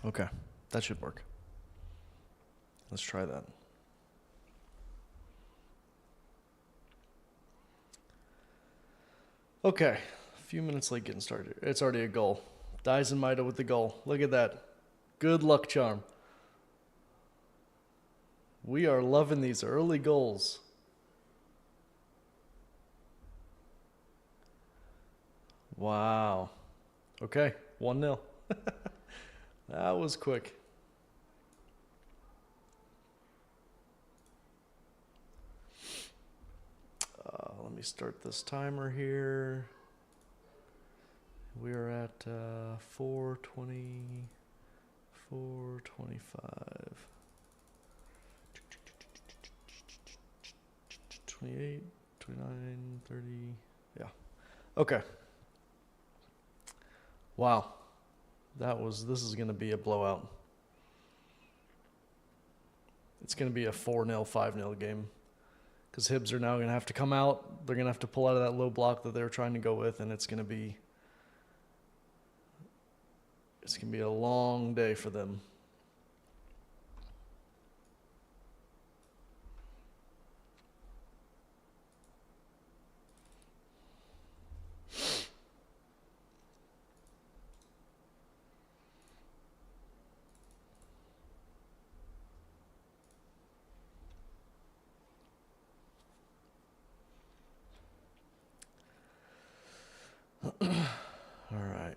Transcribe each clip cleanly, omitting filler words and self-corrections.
Okay, that should work. Let's try that. Okay, a few minutes late getting started. It's already a goal. Dies and Maida with the goal. Look at that. Good luck charm. We are loving these early goals. Wow. Okay, 1-0. That was quick. Let me start this timer here. We are at 4:20, 4:25, 28, 29, 30. Yeah. Okay. Wow. This is going to be a blowout. It's going to be a 4-0, 5-0 game. Because Hibs are now going to have to come out. They're going to have to pull out of that low block that they were trying to go with, and it's going to be a long day for them. All right.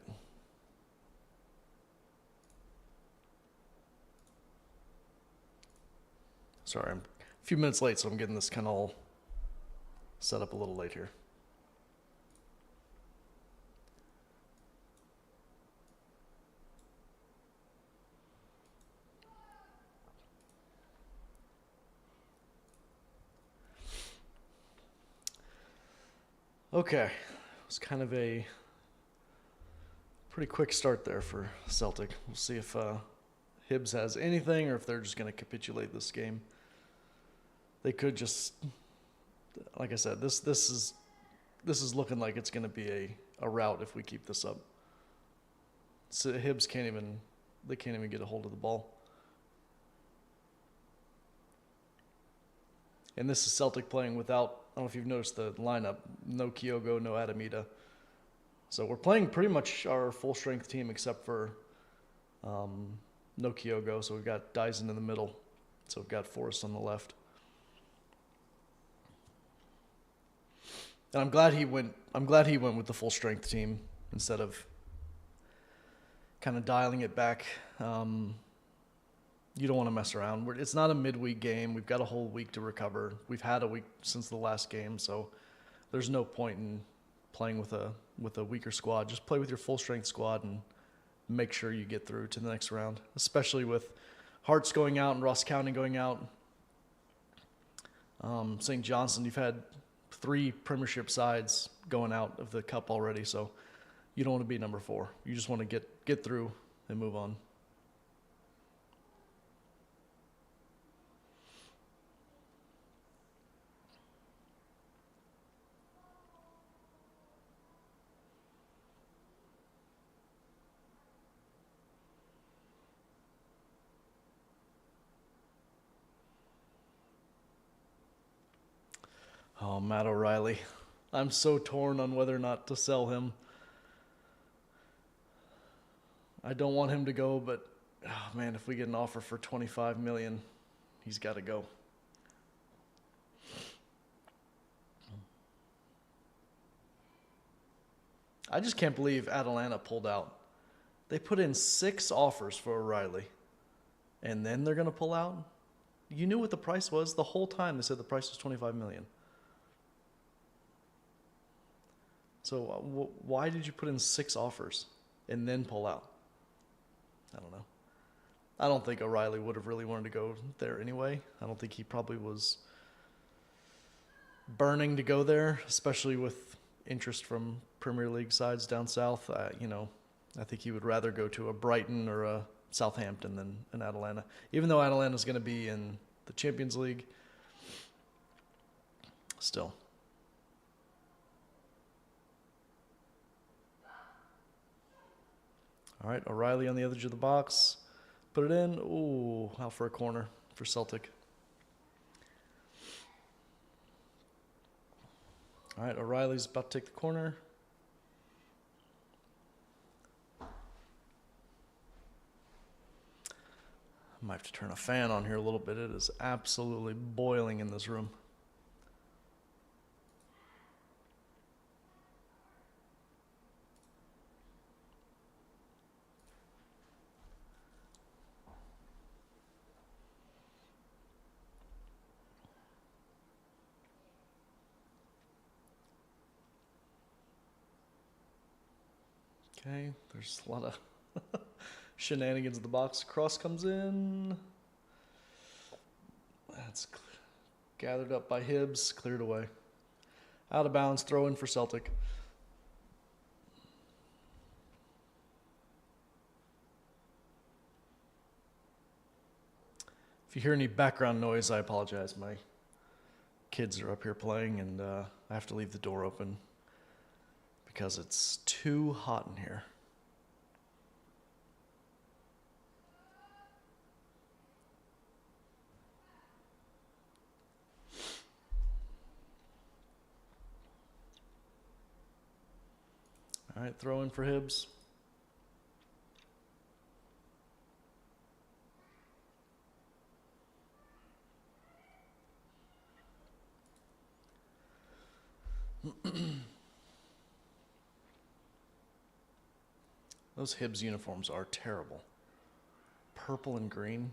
Sorry, I'm a few minutes late, so I'm getting this kind of all set up a little late here. Okay, it was kind of a pretty quick start there for Celtic. We'll see if Hibs has anything or if they're just going to capitulate this game. They could just, like I said, this is looking like it's going to be a rout if we keep this up. So Hibs can't even get a hold of the ball. And this is Celtic playing without, I don't know if you've noticed the lineup, no Kyogo, no Adamita. So we're playing pretty much our full strength team except for no Kyogo. So we've got Dyson in the middle. So we've got Forrest on the left. And I'm glad he went with the full strength team instead of kind of dialing it back. You don't want to mess around. It's not a midweek game. We've got a whole week to recover. We've had a week since the last game, so there's no point in playing with a weaker squad. Just play with your full strength squad and make sure you get through to the next round, especially with Hearts going out and Ross County going out. St. Johnson, you've had 3 Premiership sides going out of the cup already, so you don't want to be number 4. You just want to get through and move on. Oh, Matt O'Reilly. I'm so torn on whether or not to sell him. I don't want him to go, but oh man, if we get an offer for $25 million, he's got to go. I just can't believe Atalanta pulled out. They put in 6 offers for O'Reilly, and then they're going to pull out? You knew what the price was the whole time. They said the price was $25 million. So why did you put in 6 offers and then pull out? I don't know. I don't think O'Reilly would have really wanted to go there anyway. I don't think he probably was burning to go there, especially with interest from Premier League sides down south. I think he would rather go to a Brighton or a Southampton than an Atalanta. Even though Atalanta's going to be in the Champions League, still. All right, O'Reilly on the other edge of the box. Put it in. Ooh, out for a corner for Celtic. All right, O'Reilly's about to take the corner. I might have to turn a fan on here a little bit. It is absolutely boiling in this room. Okay, there's a lot of shenanigans in the box. Cross comes in. That's gathered up by Hibs, cleared away. Out of bounds, throw in for Celtic. If you hear any background noise, I apologize. My kids are up here playing, and I have to leave the door open because it's too hot in here. All right, throw in for Hibs. Those Hibs uniforms are terrible. Purple and green,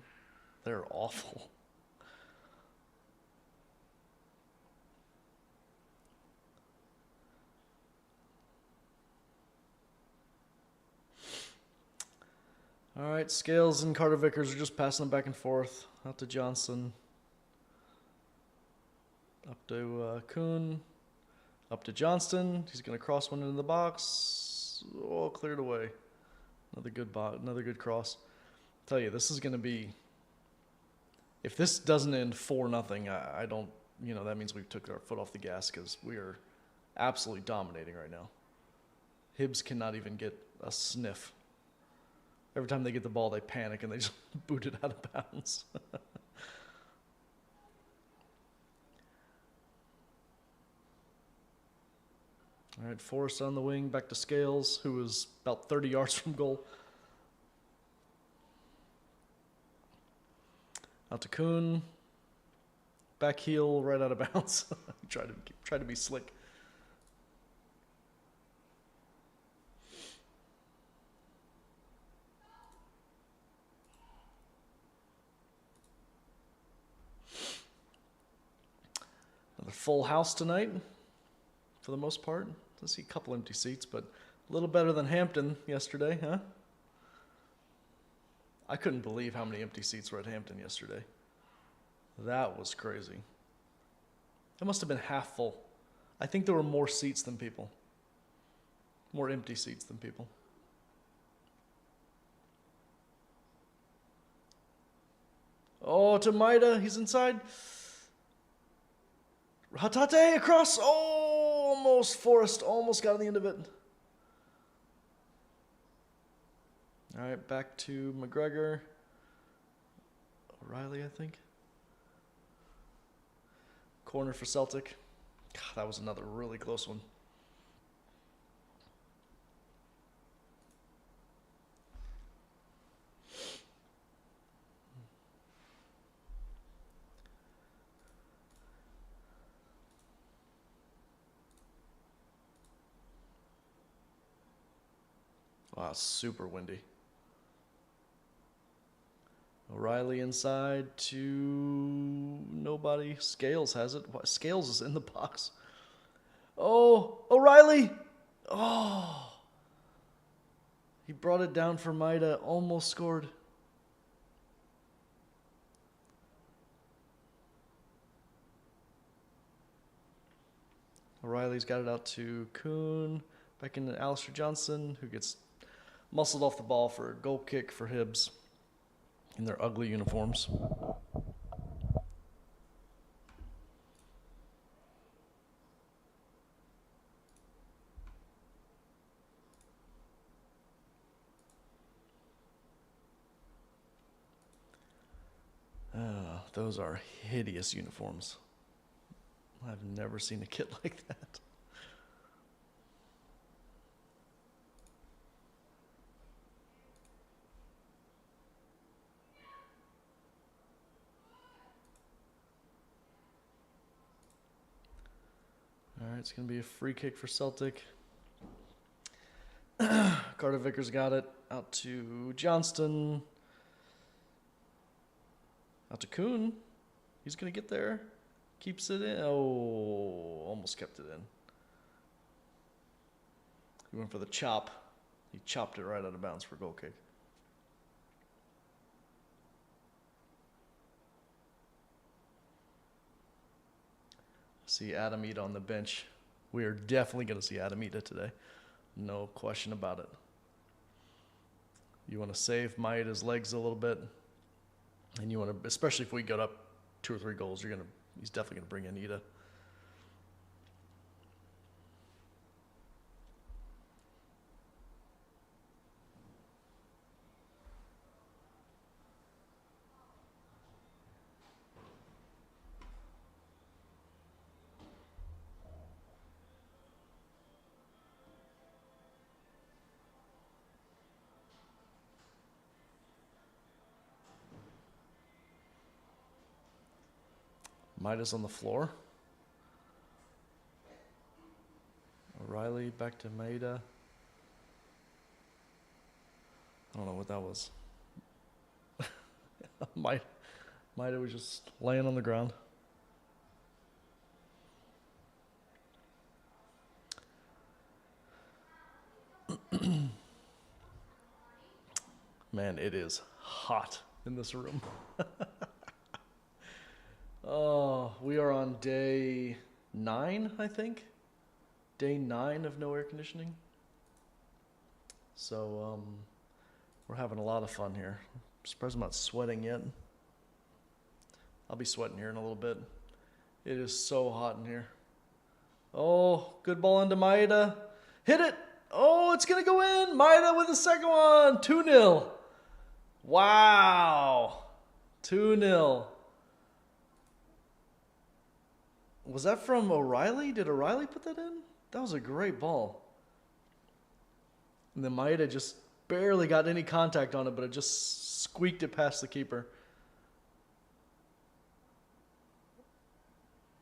they're awful. All right, Scales and Carter Vickers are just passing them back and forth. Out to Johnson. Up to Kuhn. Up to Johnston. He's going to cross one into the box. Oh, cleared away. Another good cross. I'll tell you, this is going to be... If this doesn't end 4-0, I don't... You know, that means we took our foot off the gas because we are absolutely dominating right now. Hibs cannot even get a sniff. Every time they get the ball, they panic and they just boot it out of bounds. All right, Forrest on the wing, back to Scales, who was about 30 yards from goal. Out to Kuhn. Back heel, right out of bounds. Try to be slick. Another full house tonight, for the most part. I see a couple empty seats, but a little better than Hampton yesterday, huh? I couldn't believe how many empty seats were at Hampton yesterday. That was crazy. It must have been half full. I think there were more seats than people. More empty seats than people. Oh, to Maida. He's inside. Hatate across. Oh, almost. Forrest almost got on the end of it. All right, back to McGregor. O'Reilly, I think. Corner for Celtic. God, that was another really close one. Wow, super windy. O'Reilly inside to nobody. Scales has it. Scales is in the box. Oh, O'Reilly! Oh! He brought it down for Maida. Almost scored. O'Reilly's got it out to Kuhn. Back into Alistair Johnson, who gets muscled off the ball for a goal kick for Hibs in their ugly uniforms. those are hideous uniforms. I've never seen a kit like that. All right, it's going to be a free kick for Celtic. Carter Vickers got it. Out to Johnston. Out to Kuhn. He's going to get there. Keeps it in. Oh, almost kept it in. He went for the chop. He chopped it right out of bounds for a goal kick. See Adam Ida on the bench. We are definitely going to see Adam Ida today. No question about it. You want to save Maeda's legs a little bit. And you want to, especially if we get up 2 or 3 goals, he's definitely going to bring in Ida. Maida's on the floor. O'Reilly back to Maida. I don't know what that was. Maida was just laying on the ground. Man, it is hot in this room. Oh, we are on day 9, I think. Day 9 of no air conditioning. So, we're having a lot of fun here. I'm surprised I'm not sweating yet. I'll be sweating here in a little bit. It is so hot in here. Oh, good ball into Maida. Hit it! Oh, it's going to go in! Maida with the second one! 2-0. Wow! 2-0. Was that from O'Reilly? Did O'Reilly put that in? That was a great ball. And then Maida just barely got any contact on it, but it just squeaked it past the keeper.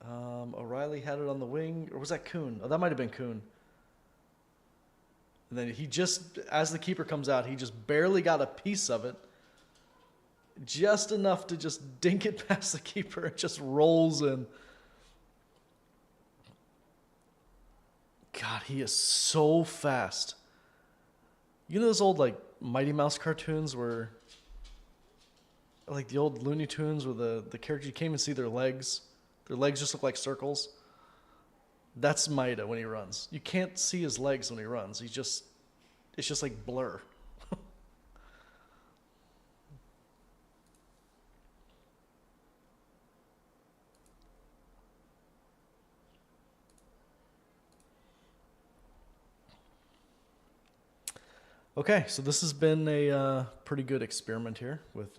O'Reilly had it on the wing. Or was that Kuhn? Oh, that might have been Kuhn. And then he just, as the keeper comes out, he just barely got a piece of it. Just enough to just dink it past the keeper. It just rolls in. God, he is so fast. You know those old, like, Mighty Mouse cartoons where, like the old Looney Tunes where the character, you can't even see their legs. Their legs just look like circles. That's Maida when he runs. You can't see his legs when he runs. It's just like blur. Okay, so this has been a pretty good experiment here with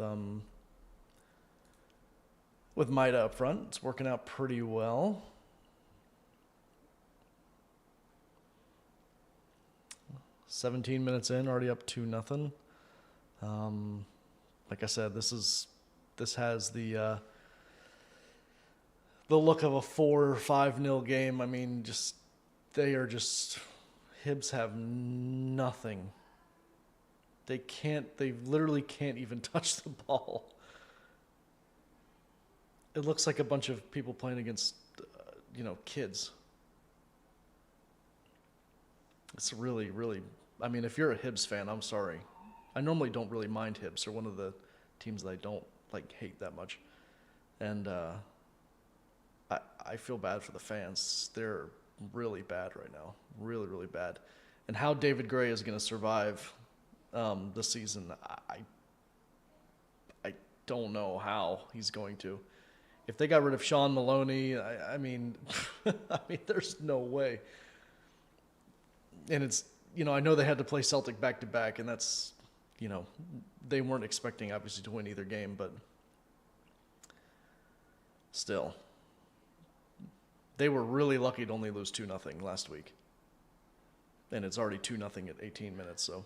Maida up front. It's working out pretty well. "17 minutes in, already up 2-0. Like I said, this has the look of a 4 or 5-0 game. I mean, Hibs have nothing. They literally can't even touch the ball. It looks like a bunch of people playing against, kids. It's really, really, I mean, if you're a Hibs fan, I'm sorry. I normally don't really mind Hibs. They're one of the teams that I don't, hate that much. And I feel bad for the fans. They're really bad right now. Really, really bad. And how David Gray is going to survive this season, I don't know how he's going to. If they got rid of Sean Maloney, I mean, there's no way. And it's, I know they had to play Celtic back-to-back, and that's, they weren't expecting, obviously, to win either game, but Still, they were really lucky to only lose 2-0 last week. And it's already 2-0 at 18 minutes, so.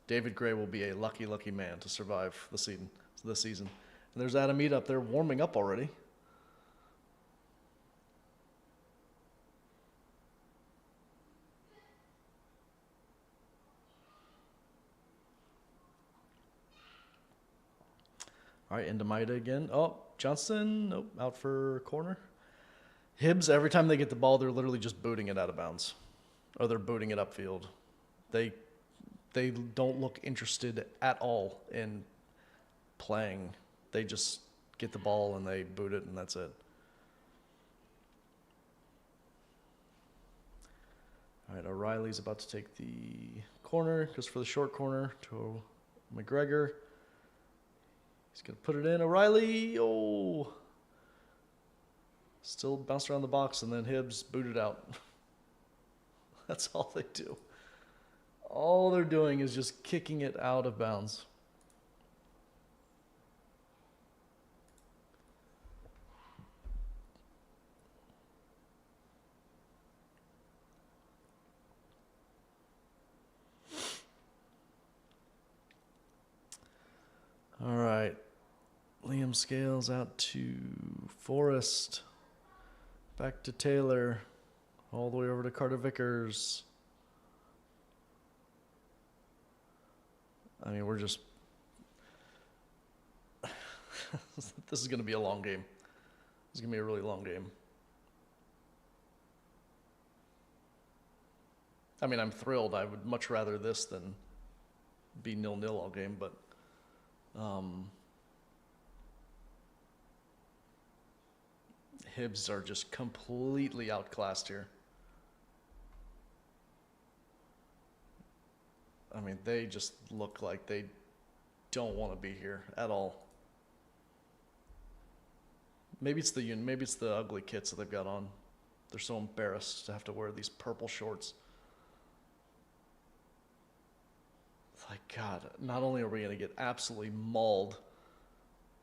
David Gray will be a lucky, lucky man to survive the season. And there's Adam Eat up there warming up already. All right, into Maida again. Oh, Johnson, nope, out for corner. Hibs, every time they get the ball, they're literally just booting it out of bounds. Or they're booting it upfield. They don't look interested at all in playing. They just get the ball and they boot it, and that's it. All right, O'Reilly's about to take the corner. Goes for the short corner to McGregor. He's going to put it in. O'Reilly, oh. Still bounced around the box, and then Hibs booted out. That's all they do. All they're doing is just kicking it out of bounds. All right. Liam Scales out to Forrest. Back to Taylor. All the way over to Carter Vickers. I mean, we're just... This is going to be a long game. This is going to be a really long game. I mean, I'm thrilled. I would much rather this than be 0-0 all game, but... Hibs are just completely outclassed here. I mean, they just look like they don't want to be here at all. Maybe it's the ugly kits that they've got on. They're so embarrassed to have to wear these purple shorts. It's like, God, not only are we going to get absolutely mauled,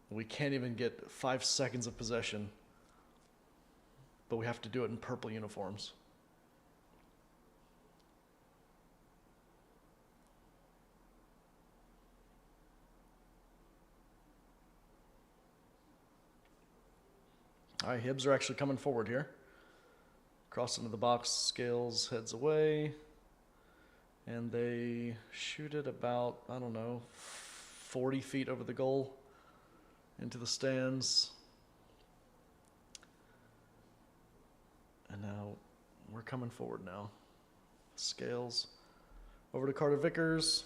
we can't even get 5 seconds of possession, but we have to do it in purple uniforms. All right, Hibs are actually coming forward here. Cross into the box, Scales heads away. And they shoot it about, I don't know, 40 feet over the goal into the stands. And now we're coming forward now. Scales over to Carter Vickers.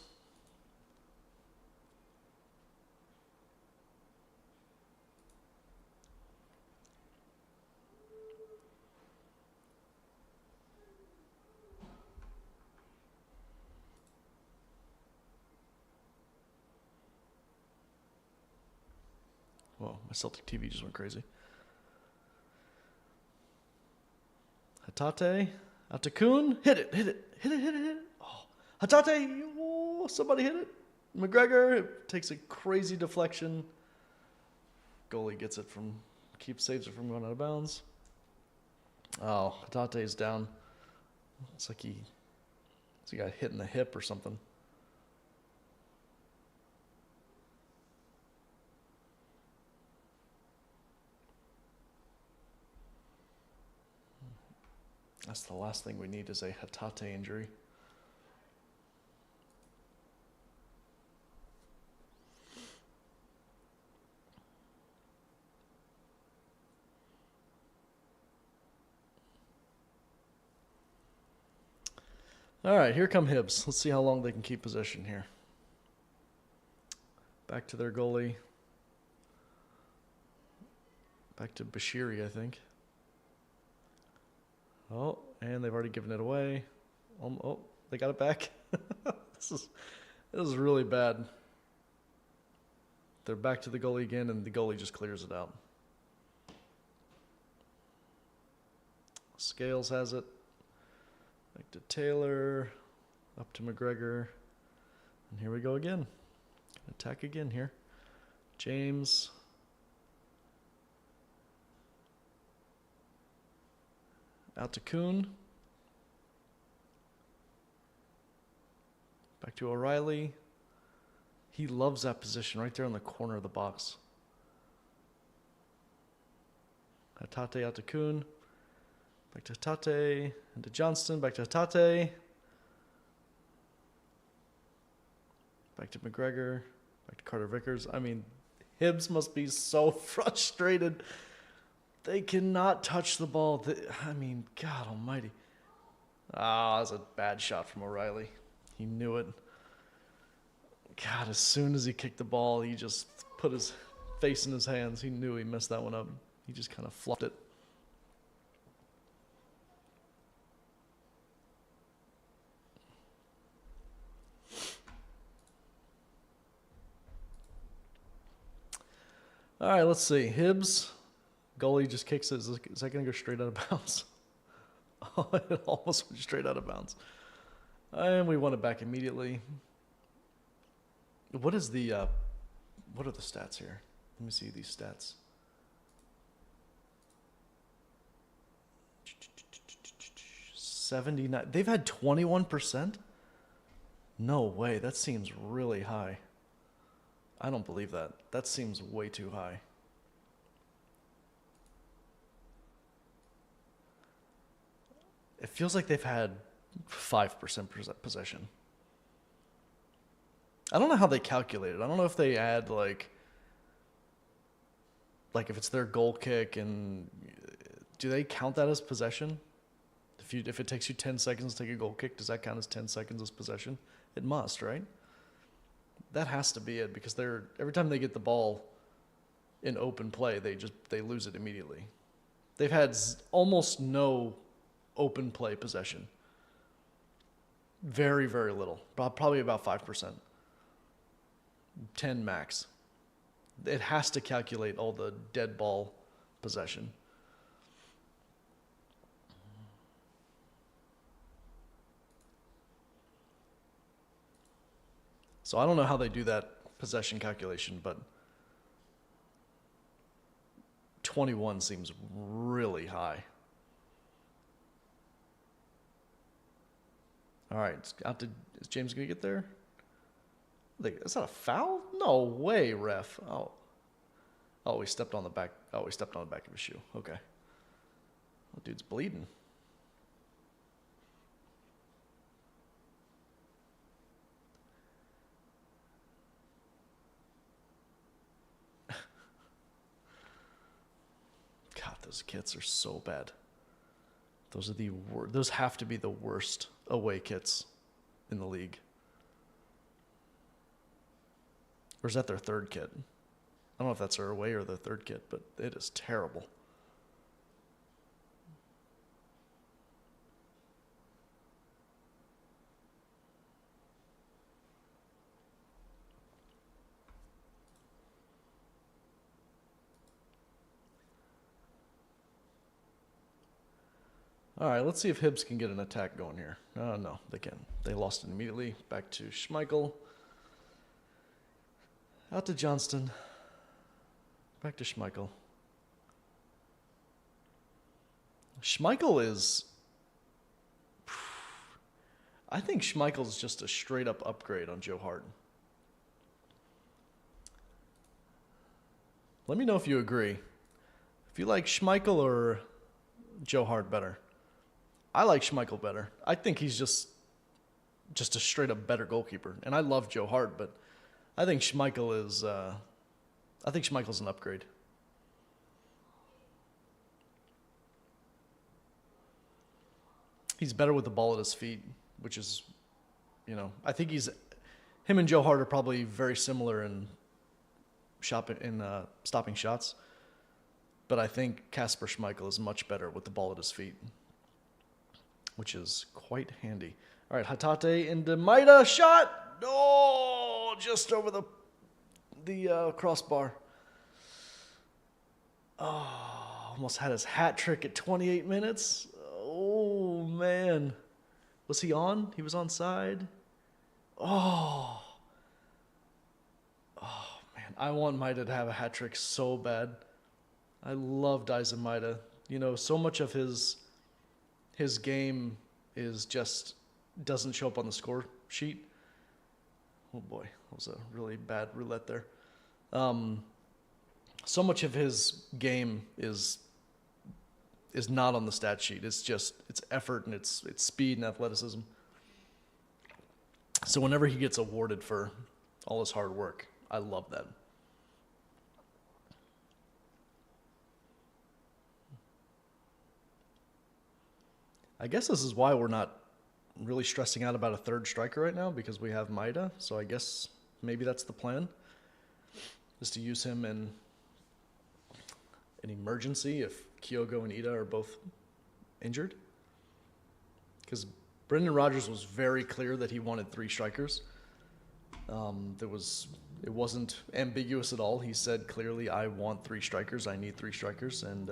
Whoa, my Celtic TV just went crazy. Hatate, out to Kuhn. Hit it. Oh, Hatate, oh, somebody hit it. McGregor takes a crazy deflection. Goalie gets it saves it from going out of bounds. Oh, Hatate's down. It's like he got hit in the hip or something. That's the last thing we need is a Hatate injury. All right, here come Hibs. Let's see how long they can keep possession here. Back to their goalie. Back to Bashiri, I think. Oh, and they've already given it away. Oh, they got it back. This is really bad. They're back to the goalie again, and the goalie just clears it out. Scales has it. Back to Taylor. Up to McGregor. And here we go again. Attack again here. James. Out to Kuhn. Back to O'Reilly. He loves that position right there in the corner of the box. Hatate out to Kuhn. Back to Hatate. Into Johnston. Back to Hatate. Back to McGregor. Back to Carter Vickers. I mean, Hibs must be so frustrated. They cannot touch the ball. I mean, God almighty. Ah, that's a bad shot from O'Reilly. He knew it. God, as soon as he kicked the ball, he just put his face in his hands. He knew he messed that one up. He just kind of fluffed it. All right, let's see. Hibs. Goalie just kicks it. Is that going to go straight out of bounds? Oh, it almost went straight out of bounds. And we won it back immediately. What is the, what are the stats here? Let me see these stats. $79. They've had 21%? No way. That seems really high. I don't believe that. That seems way too high. It feels like they've had 5% possession. I don't know how they calculate it. I don't know if they add like if it's their goal kick, and do they count that as possession? If it takes you 10 seconds to take a goal kick, does that count as 10 seconds as possession? It must, right? That has to be it, because every time they get the ball in open play, they lose it immediately. They've had almost no open play possession. Very, very little. Probably about 5%. 10 max. It has to calculate all the dead ball possession. So I don't know how they do that possession calculation, but 21 seems really high. All right, is James going to get there? Is that a foul? No way, ref. Oh, he stepped on the back. Oh, he stepped on the back of his shoe. Okay. Oh, dude's bleeding. God, those kits are so bad. Those have to be the worst away kits in the league. Or is that their third kit? I don't know if that's their away or their third kit, but it is terrible. All right, let's see if Hibs can get an attack going here. No, they can. They lost it immediately. Back to Schmeichel. Out to Johnston. Back to Schmeichel. Schmeichel is... I think Schmeichel's just a straight-up upgrade on Joe Hart. Let me know if you agree. If you like Schmeichel or Joe Hart better. I like Schmeichel better. I think he's just a straight-up better goalkeeper. And I love Joe Hart, but I think Schmeichel is... I think Schmeichel's an upgrade. He's better with the ball at his feet, which is, I think him and Joe Hart are probably very similar in stopping shots. But I think Kasper Schmeichel is much better with the ball at his feet, which is quite handy. All right, Hatate into Maida, shot! Oh, just over the crossbar. Oh, almost had his hat trick at 28 minutes. Oh, man. Was he on? He was onside. Oh, man. I want Maida to have a hat trick so bad. I love Daisen Maida. You know, so much of his game is just doesn't show up on the score sheet. Oh boy, that was a really bad roulette there. So much of his game is not on the stat sheet. It's just it's effort and it's speed and athleticism. So whenever he gets awarded for all his hard work, I love that. I guess this is why we're not really stressing out about a third striker right now, because we have Maida. So I guess maybe that's the plan, is to use him in an emergency if Kyogo and Ida are both injured. Because Brendan Rodgers was very clear that he wanted 3 strikers. It wasn't ambiguous at all. He said clearly, I want 3 strikers. I need 3 strikers. And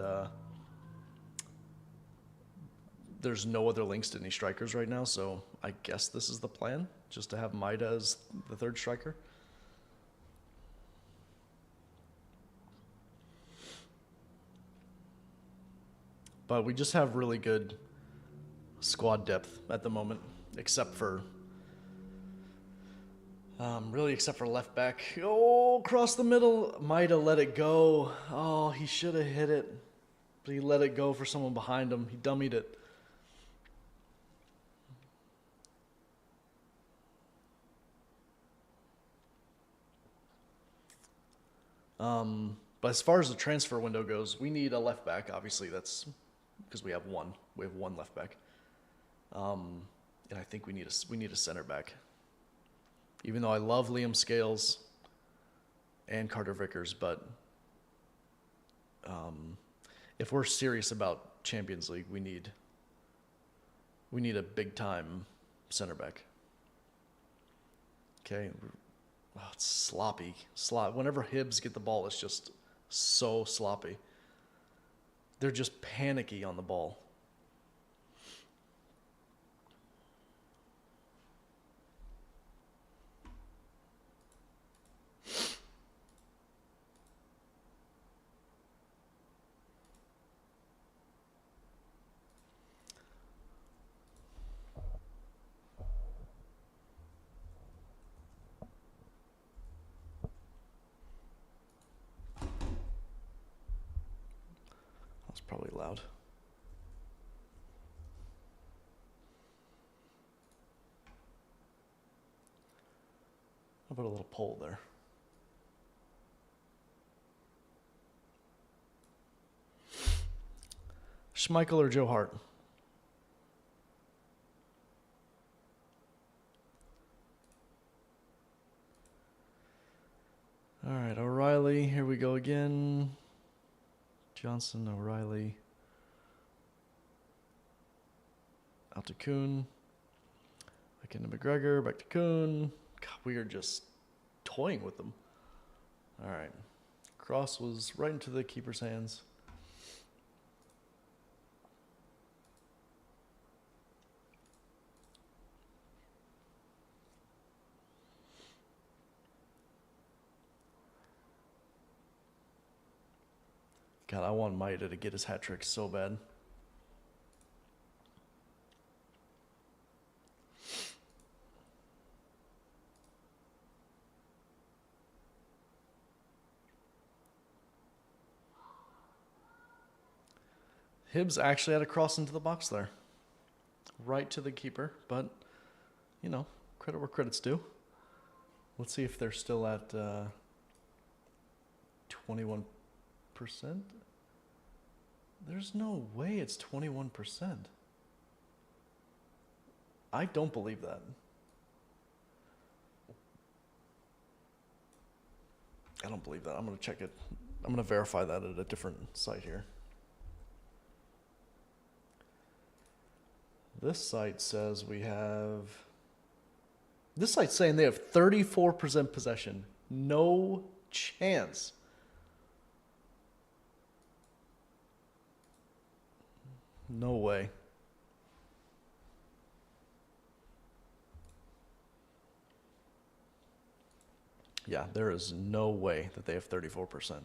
there's no other links to any strikers right now. So I guess this is the plan, just to have Maida as the third striker. But we just have really good squad depth at the moment, except for left back. Oh, across the middle. Maida let it go. Oh, he should have hit it. But he let it go for someone behind him. He dummied it. But as far as the transfer window goes, we need a left back. Obviously, that's because we have one. We have one left back. And I think we need a center back. Even though I love Liam Scales and Carter Vickers, but if we're serious about Champions League, we need a big time center back. Okay. Oh, it's sloppy. Whenever Hibs get the ball, it's just so sloppy. They're just panicky on the ball. That's probably loud. How about a little poll there? Schmeichel or Joe Hart? All right, O'Reilly. Here we go again. Johnson, O'Reilly. Out to Kuhn. Back into McGregor. Back to Kuhn. God, we are just toying with them. All right. Cross was right into the keeper's hands. God, I want Maida to get his hat trick so bad. Hibs actually had a cross into the box there. Right to the keeper, but, you know, credit where credit's due. Let's see if they're still at 21%. There's no way it's 21%. I don't believe that. I don't believe that. I'm going to check it. I'm going to verify that at a different site here. This site says we have... This site's saying they have 34% possession. No chance. No way. Yeah, there is no way that they have 34%.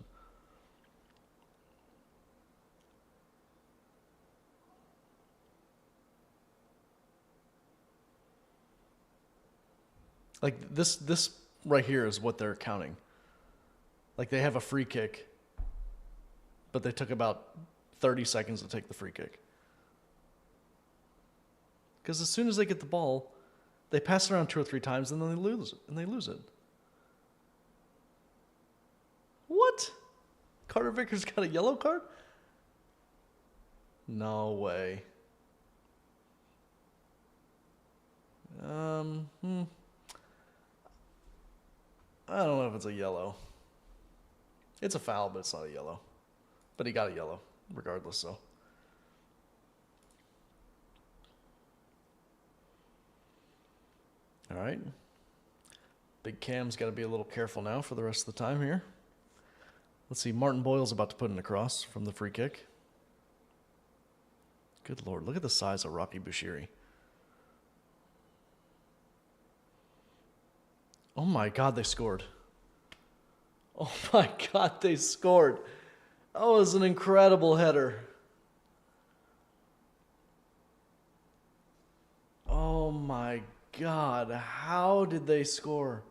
Like this right here is what they're counting. Like they have a free kick, but they took about 30 seconds to take the free kick. Because as soon as they get the ball, they pass it around 2 or 3 times and then they lose it. What? Carter Vickers got a yellow card? No way. I don't know if it's a yellow. It's a foul, but it's not a yellow. But he got a yellow, regardless, so. All right. Big Cam's got to be a little careful now for the rest of the time here. Let's see, Martin Boyle's about to put in a cross from the free kick. Good Lord, look at the size of Rocky Bushiri. Oh my God, they scored. Oh my God, they scored. That was an incredible header. Oh my God, how did they score?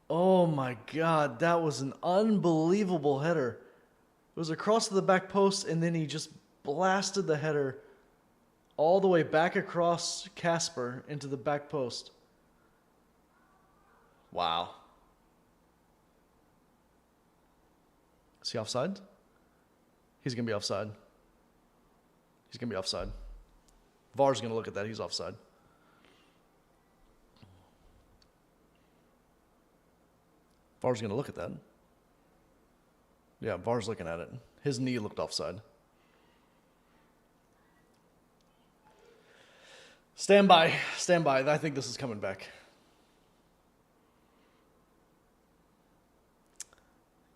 Oh my God, that was an unbelievable header. It was across to the back post, and then he just blasted the header all the way back across Casper into the back post. Wow. Is he offside? He's going to be offside. He's going to be offside. VAR's going to look at that. He's offside. VAR's going to look at that. Yeah, VAR's looking at it. His knee looked offside. Stand by. Stand by. I think this is coming back.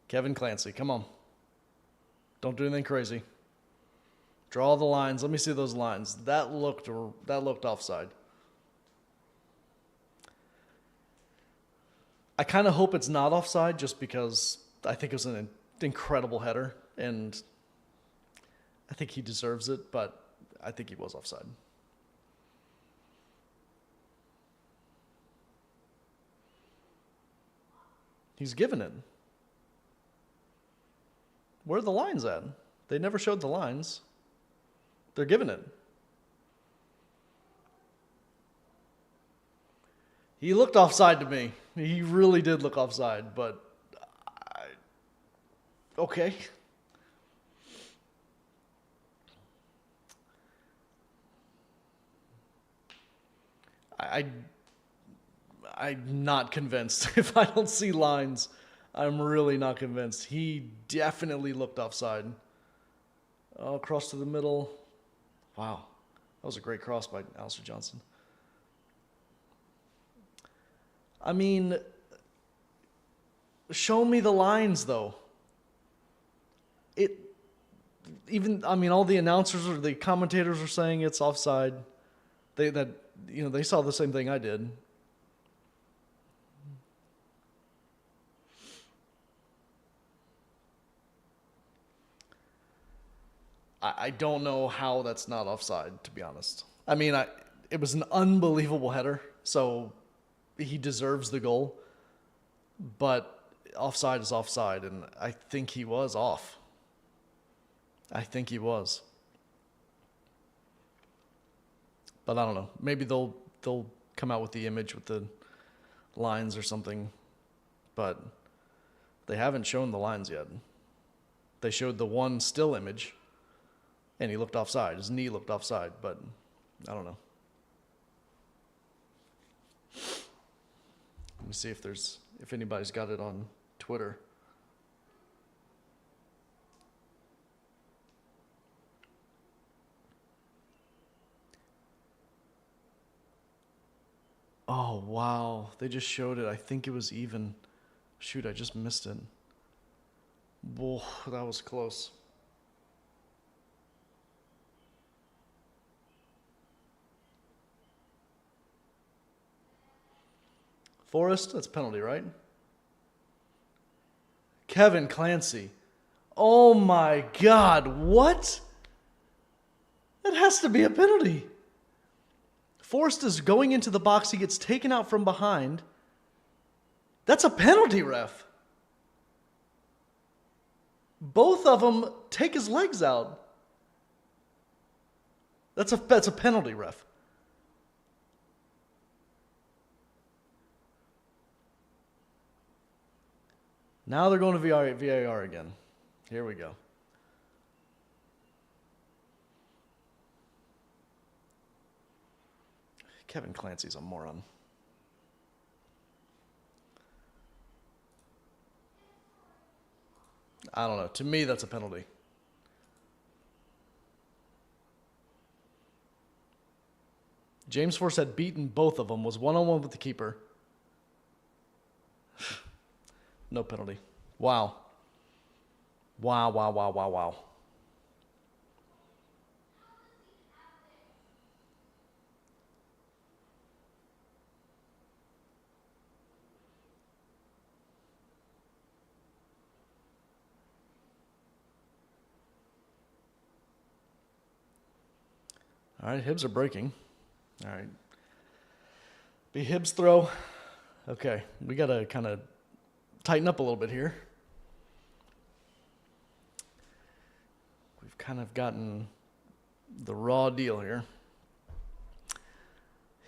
Kevin Clancy, come on. Don't do anything crazy. Draw the lines. Let me see those lines. That looked offside. I kind of hope it's not offside just because I think it was an incredible header, and I think he deserves it, but I think he was offside. He's given it. Where are the lines at? They never showed the lines. They're giving it. He looked offside to me. He really did look offside, but okay. I'm not convinced. If I don't see lines, I'm really not convinced. He definitely looked offside. Oh, cross to the middle. Wow. That was a great cross by Alistair Johnson. I mean, show me the lines, though. All the announcers or the commentators are saying it's offside. They saw the same thing I did. I don't know how that's not offside, to be honest. I mean, it was an unbelievable header, so he deserves the goal. But offside is offside, and I think he was off. I think he was. But I don't know. Maybe they'll come out with the image with the lines or something. But they haven't shown the lines yet. They showed the one still image, and he looked offside. His knee looked offside, but I don't know. Let me see if anybody's got it on Twitter. Oh, wow. They just showed it. I think it was even. Shoot, I just missed it. Whoa, that was close. Forrest, that's a penalty, right? Kevin Clancy. Oh my God, what? That has to be a penalty. Forrest is going into the box. He gets taken out from behind. That's a penalty, ref. Both of them take his legs out. That's a penalty, ref. Now they're going to VAR again. Here we go. Kevin Clancy's a moron. I don't know. To me, that's a penalty. James Forrest had beaten both of them, was one-on-one with the keeper. No penalty. Wow. Wow. All right, Hibs are breaking. All right. Be Hibs throw. Okay, we got to kind of tighten up a little bit here. We've kind of gotten the raw deal here.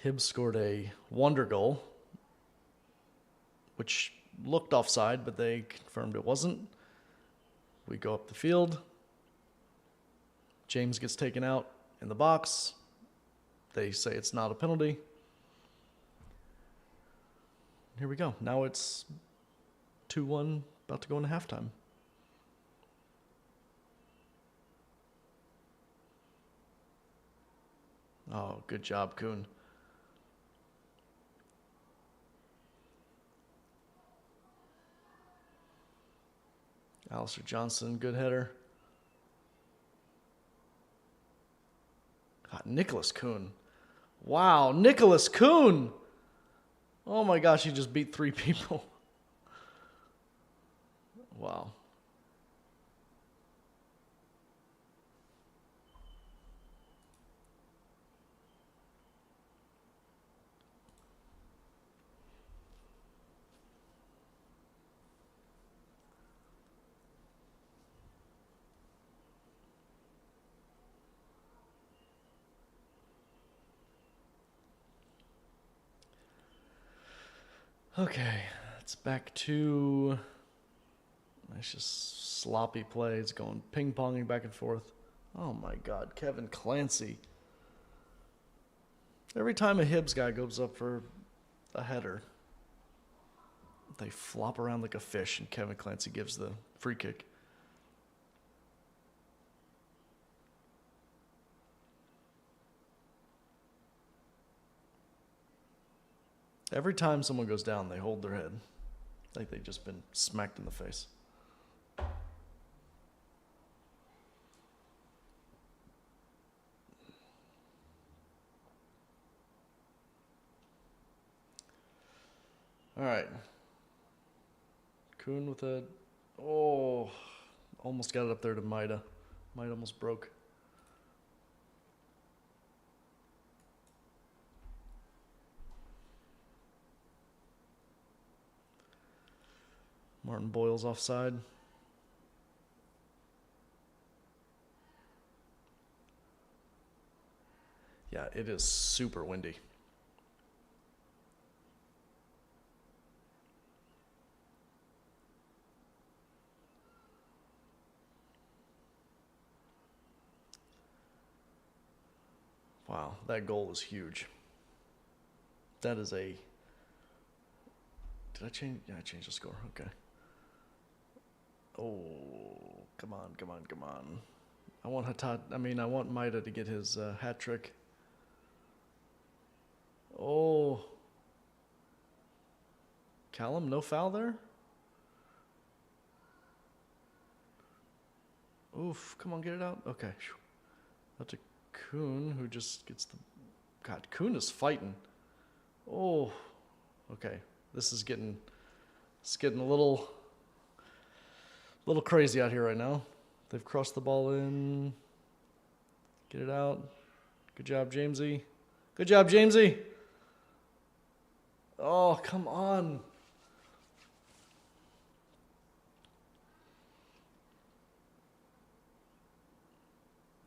Hibs scored a wonder goal, which looked offside, but they confirmed it wasn't. We go up the field. James gets taken out in the box. They say it's not a penalty. Here we go. Now it's 2-1, about to go into halftime. Oh, good job, Kuhn. Alistair Johnson, good header. God, Nicholas Kuhn. Wow, Nicholas Kuhn. Oh my gosh, he just beat 3 people. Wow. Okay, it's back to, it's just sloppy plays going ping-ponging back and forth. Oh my God, Kevin Clancy. Every time a Hibs guy goes up for a header, they flop around like a fish and Kevin Clancy gives the free kick. Every time someone goes down, they hold their head like they've just been smacked in the face. All right. Kuhn with a, almost got it up there to Maida. Maida almost broke. Martin Boyle's offside. Yeah, it is super windy. Wow, that goal is huge. That is a... Did I change? Yeah, I changed the score. Okay. Oh, come on. I want Maida to get his hat trick. Oh. Callum, no foul there? Oof, come on, get it out. Okay. That's a Kuhn who just gets the... God, Kuhn is fighting. Oh, okay. This is getting a little crazy out here right now. They've crossed the ball in. Get it out. Good job, Jamesy. Good job, Jamesy. Oh, come on.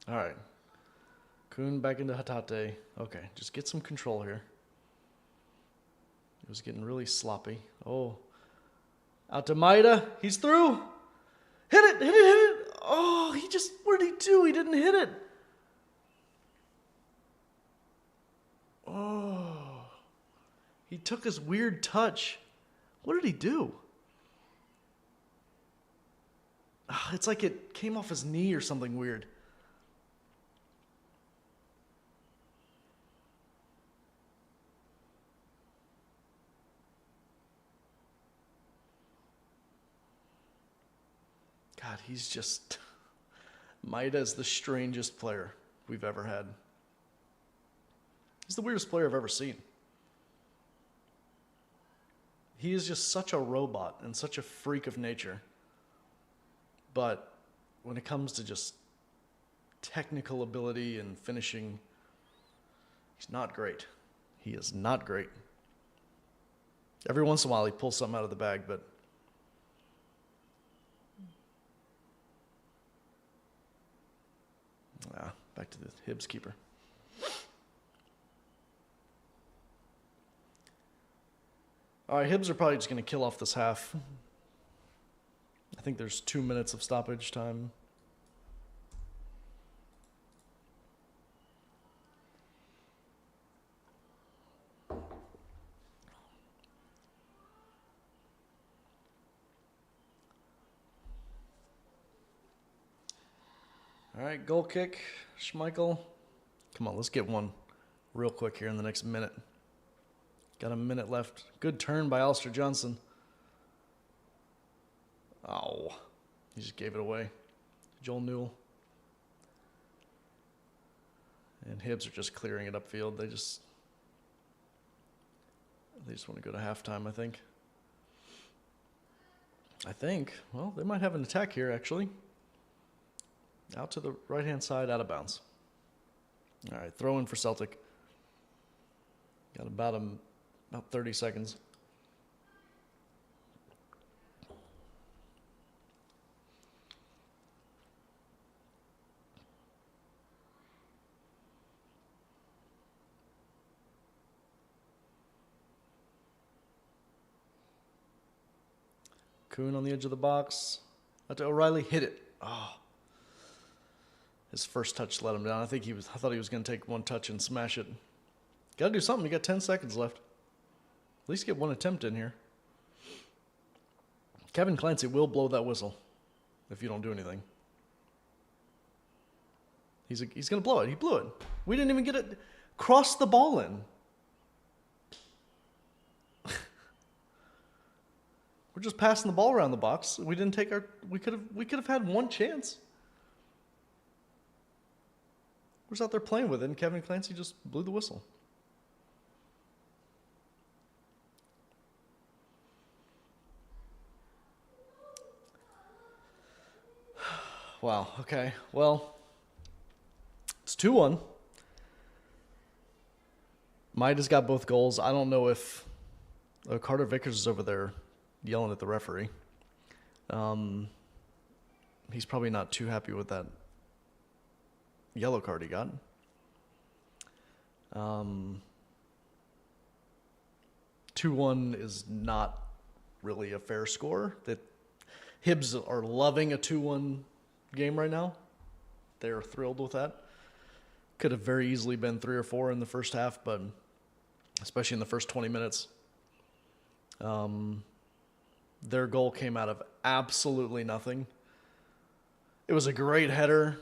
All right. Kuhn back into Hatate. Okay, just get some control here. It was getting really sloppy. Oh. Out to Maida. He's through. Hit it, hit it, hit it. Oh, what did he do? He didn't hit it. Oh. He took his weird touch. What did he do? Oh, it's like it came off his knee or something weird. God, he's just... Maida's the strangest player we've ever had. He's the weirdest player I've ever seen. He is just such a robot and such a freak of nature. But when it comes to just technical ability and finishing, he's not great. He is not great. Every once in a while he pulls something out of the bag, but back to the Hibs keeper. All right, Hibs are probably just going to kill off this half. I think there's 2 minutes of stoppage time. All right, goal kick, Schmeichel. Come on, let's get one real quick here in the next minute. Got a minute left. Good turn by Alistair Johnson. Oh, he just gave it away. Joel Newell. And Hibs are just clearing it upfield. They just want to go to halftime, I think. Well, they might have an attack here, actually. Out to the right-hand side, out of bounds. All right, throw in for Celtic. Got about 30 seconds. Kuhn on the edge of the box. Out to O'Reilly, hit it. Oh. His first touch let him down. I thought he was going to take one touch and smash it. Got to do something. You got 10 seconds left. At least get one attempt in here. Kevin Clancy will blow that whistle if you don't do anything. He's going to blow it. He blew it. We didn't even get it. Cross the ball in. We're just passing the ball around the box. We didn't take our. We could have had one chance. We're just out there playing with it, and Kevin Clancy just blew the whistle. Wow, okay. Well, it's 2-1. Maida's got both goals. I don't know if Carter Vickers is over there yelling at the referee. He's probably not too happy with that yellow card he got. 2-1 is not really a fair score. That Hibs are loving a 2-1 game right now. They're thrilled with that. Could have very easily been 3 or 4 in the first half, but especially in the first 20 minutes. Their goal came out of absolutely nothing. It was a great header.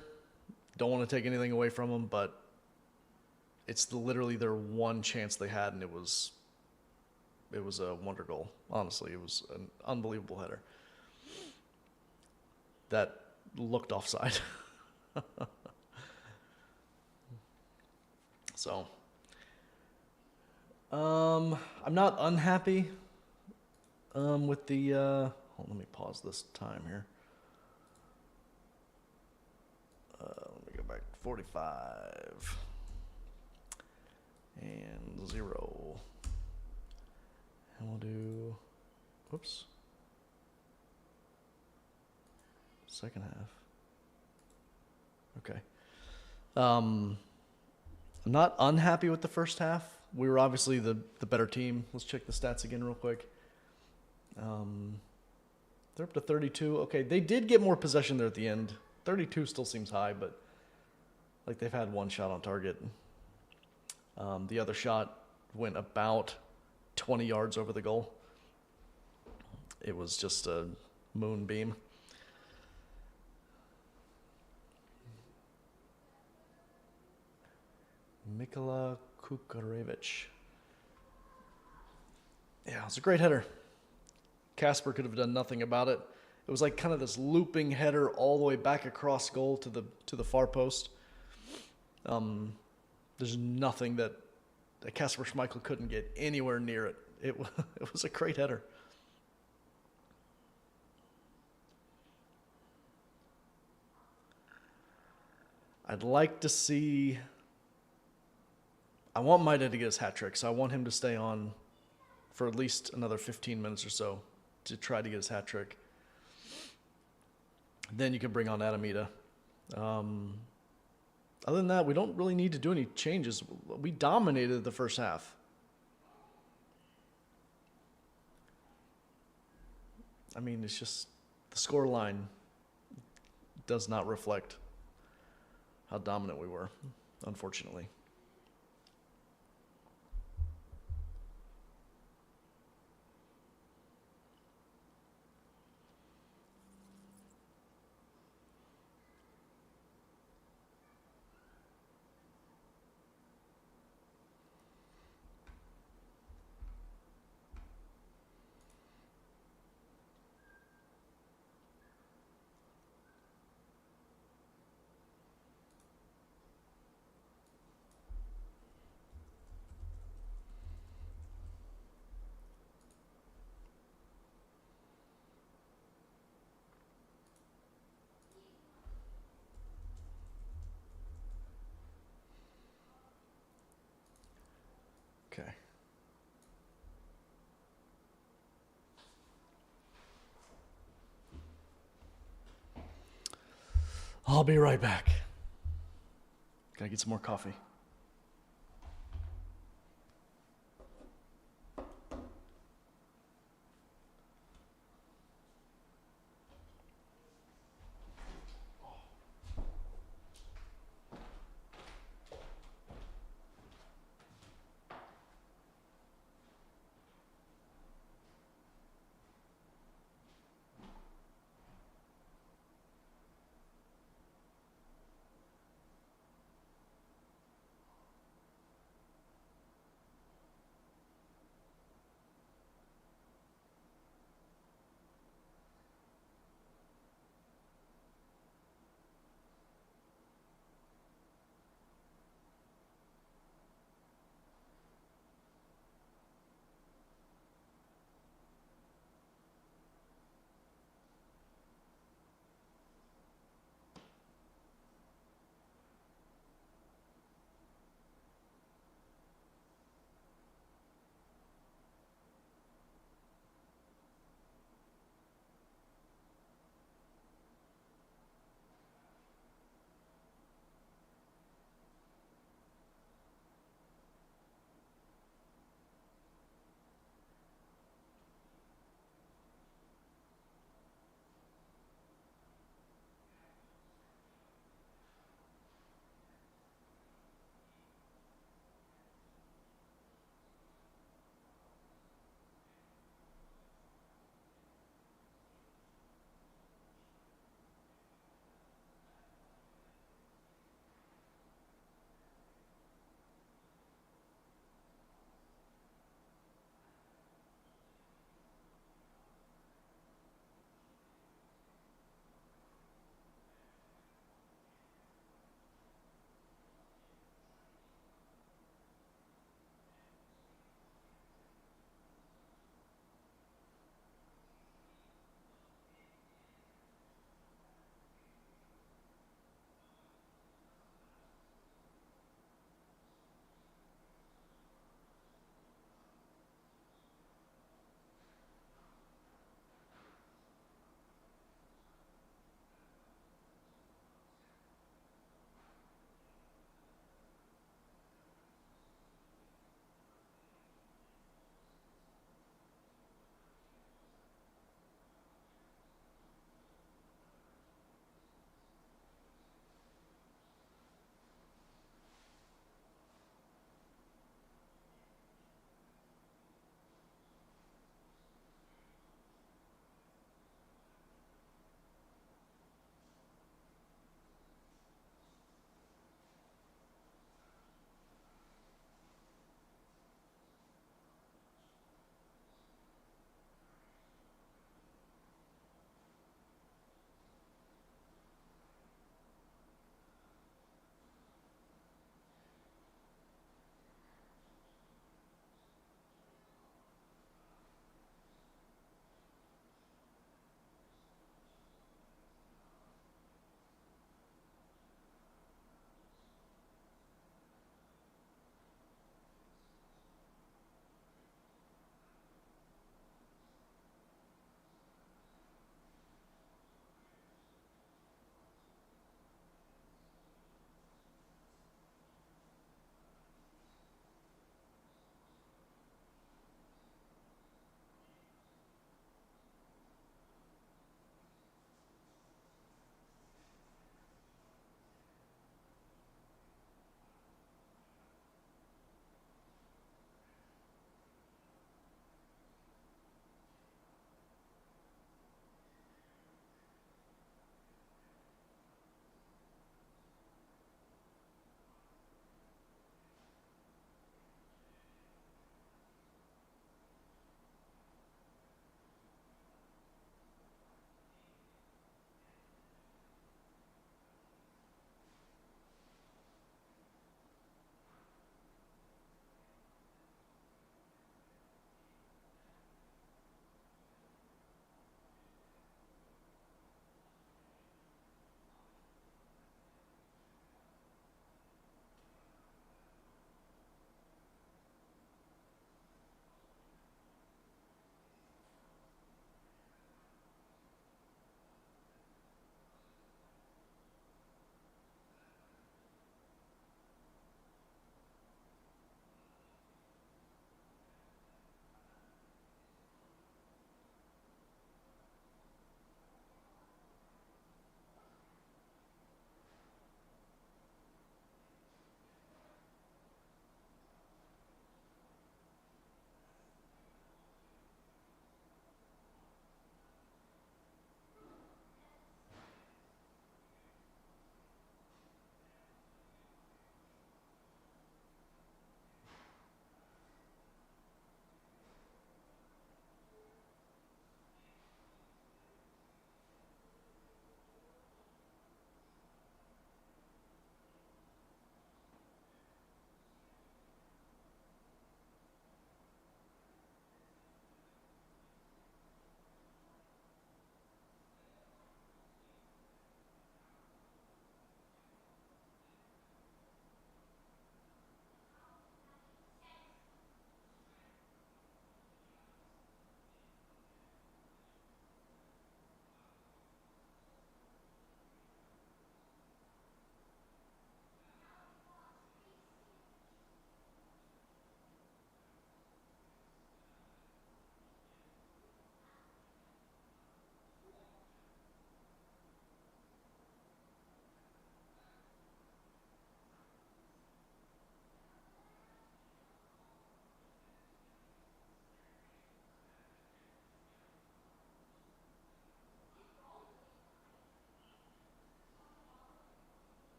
Don't want to take anything away from them, but it's literally their one chance they had, and it was a wonder goal. Honestly, it was an unbelievable header that looked offside. So, I'm not unhappy With the hold, let me pause this time here. Let me go back to 45 and 0, and we'll do. Whoops. Second half. Okay. I'm not unhappy with the first half. We were obviously the better team. Let's check the stats again real quick. They're up to 32. Okay, they did get more possession there at the end. 32 still seems high, but like they've had one shot on target. The other shot went about 20 yards over the goal. It was just a moonbeam. Mikola Kukarevich. Yeah, it was a great header. Casper could have done nothing about it. It was like kind of this looping header all the way back across goal to the far post. There's nothing that Casper Schmeichel couldn't get anywhere near it. It was a great header. I'd like to see. I want Maida to get his hat trick, so I want him to stay on for at least another 15 minutes or so to try to get his hat trick. Then you can bring on Adamita. Other than that, we don't really need to do any changes. We dominated the first half. I mean, it's just the score line does not reflect how dominant we were, unfortunately. Okay. I'll be right back. Gotta get some more coffee.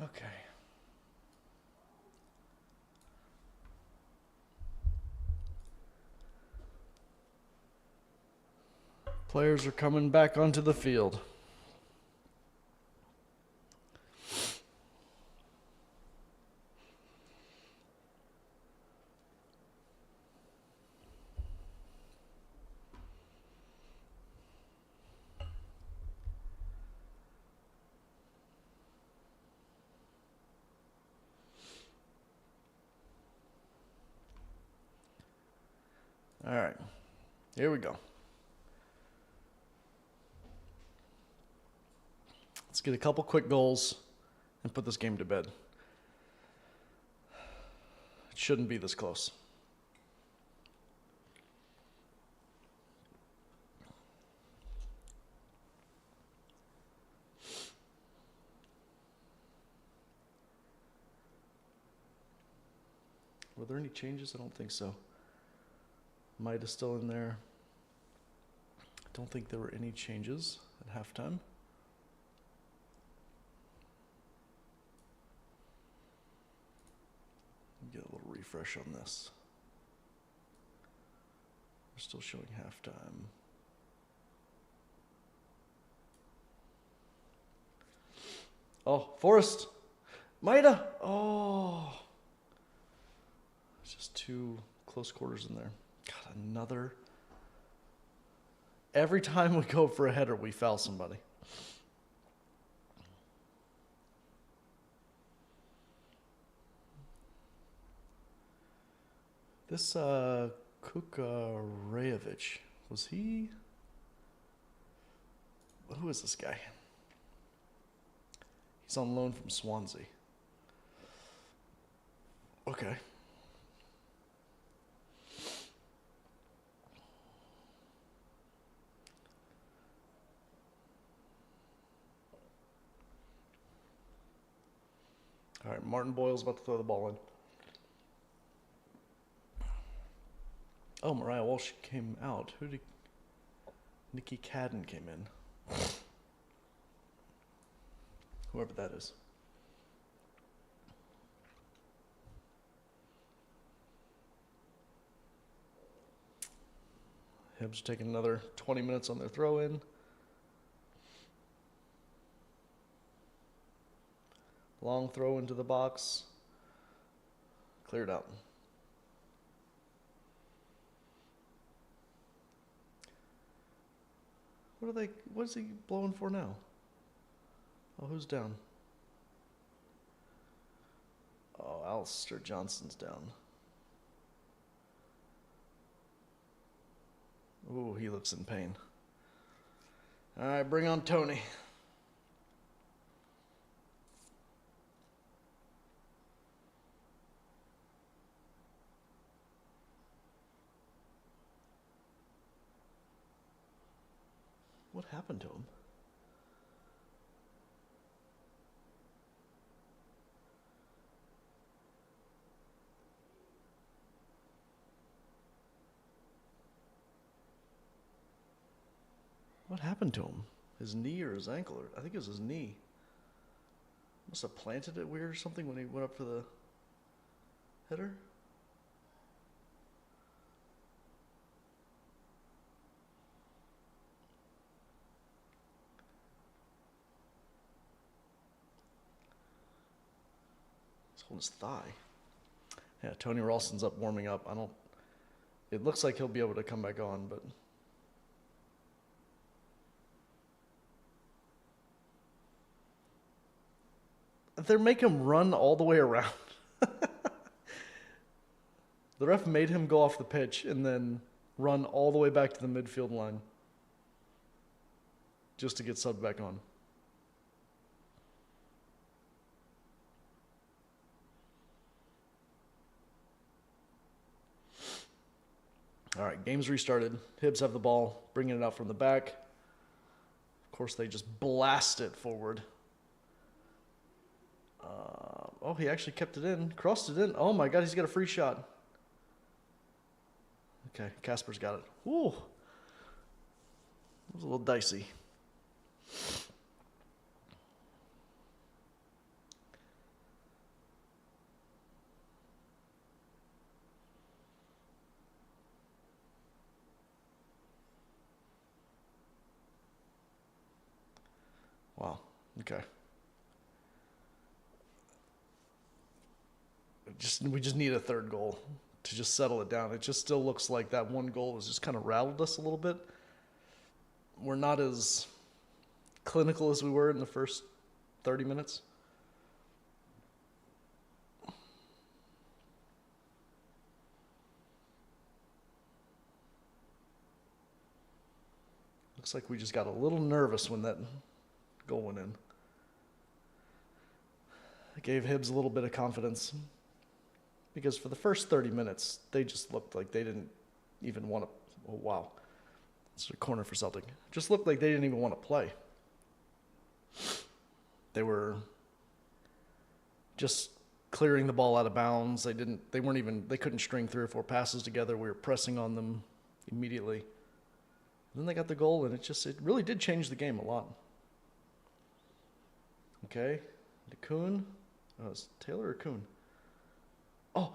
Okay. Players are coming back onto the field. All right, here we go. Let's get a couple quick goals and put this game to bed. It shouldn't be this close. Were there any changes? I don't think so. Might is still in there. I don't think there were any changes at halftime. Get a little refresh on this. We're still showing halftime. Oh, Forrest. Maida. Oh. It's just two close quarters in there. God, another. Every time we go for a header, we foul somebody. This Kukarevic, was he? Who is this guy? He's on loan from Swansea. Okay. All right, Martin Boyle's about to throw the ball in. Oh, Mariah Walsh came out. Who did Nikki Cadden came in. Whoever that is. Hibs taking another 20 minutes on their throw-in. Long throw into the box. Cleared out. What is he blowing for now? Oh, who's down? Oh, Alistair Johnson's down. Ooh, he looks in pain. All right, bring on Tony. What happened to him? What happened to him? His knee or his ankle? Or I think it was his knee. Must have planted it weird or something when he went up for the header. He's holding his thigh. Yeah, Tony Ralston's up warming up. It looks like he'll be able to come back on, but they make him run all the way around. The ref made him go off the pitch and then run all the way back to the midfield line just to get subbed back on. All right, game's restarted. Hibs have the ball, bringing it out from the back. Of course, they just blast it forward. Oh, he actually kept it in, crossed it in. Oh my God, he's got a free shot. Okay, Casper's got it. Ooh, it was a little dicey. Okay. We just need a third goal to just settle it down. It just still looks like that one goal has just kind of rattled us a little bit. We're not as clinical as we were in the first 30 minutes. Looks like we just got a little nervous when that goal went in. It gave Hibs a little bit of confidence. Because for the first 30 minutes, they just looked like they didn't even want to. Oh, wow. It's a corner for Celtic. Just looked like they didn't even want to play. They were just clearing the ball out of bounds. They couldn't string 3 or 4 passes together. We were pressing on them immediately. And then they got the goal, and it really did change the game a lot. Okay. To Kuhn. Oh, is it Taylor or Kuhn? Oh,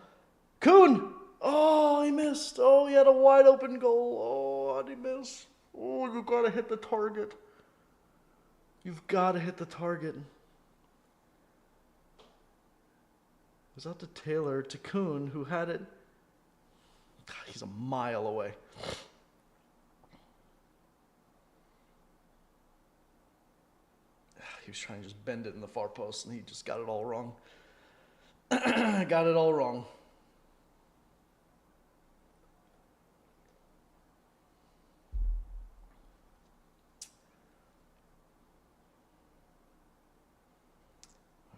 Kuhn! Oh, he missed. Oh, he had a wide open goal. Oh, how'd he miss? Oh, you've got to hit the target. You've got to hit the target. It was out to Taylor, to Kuhn, who had it. God, he's a mile away. He was trying to just bend it in the far post, and he just got it all wrong. Got it all wrong.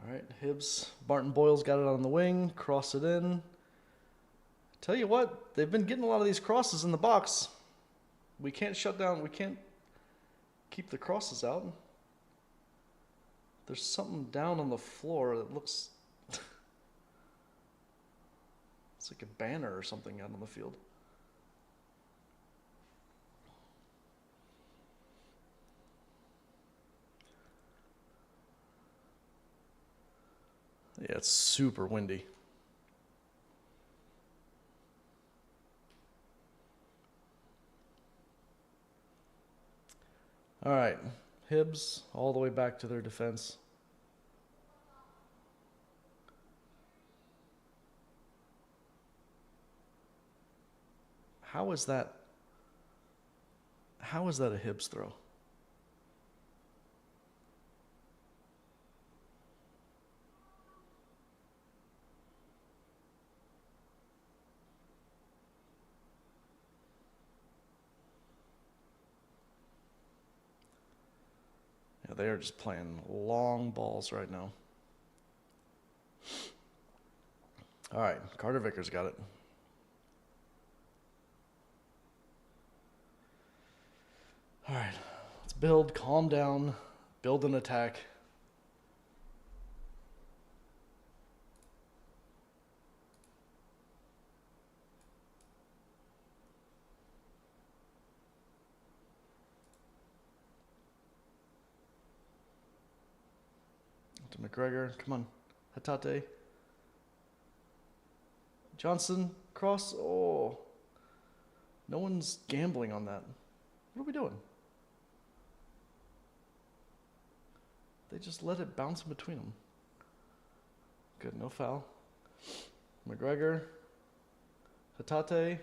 All right, Hibs. Barton Boyle's got it on the wing. Cross it in. Tell you what, they've been getting a lot of these crosses in the box. We can't shut down. We can't keep the crosses out. There's something down on the floor that looks... It's like a banner or something out on the field. Yeah, it's super windy. All right, Hibs all the way back to their defense. How is that a Hibs throw? Yeah, they are just playing long balls right now. All right, Carter Vickers got it. All right, let's build, calm down, build an attack. To McGregor, come on, Hatate. Johnson, cross, oh. No one's gambling on that. What are we doing? They just let it bounce in between them. Good, no foul. McGregor, Hatate,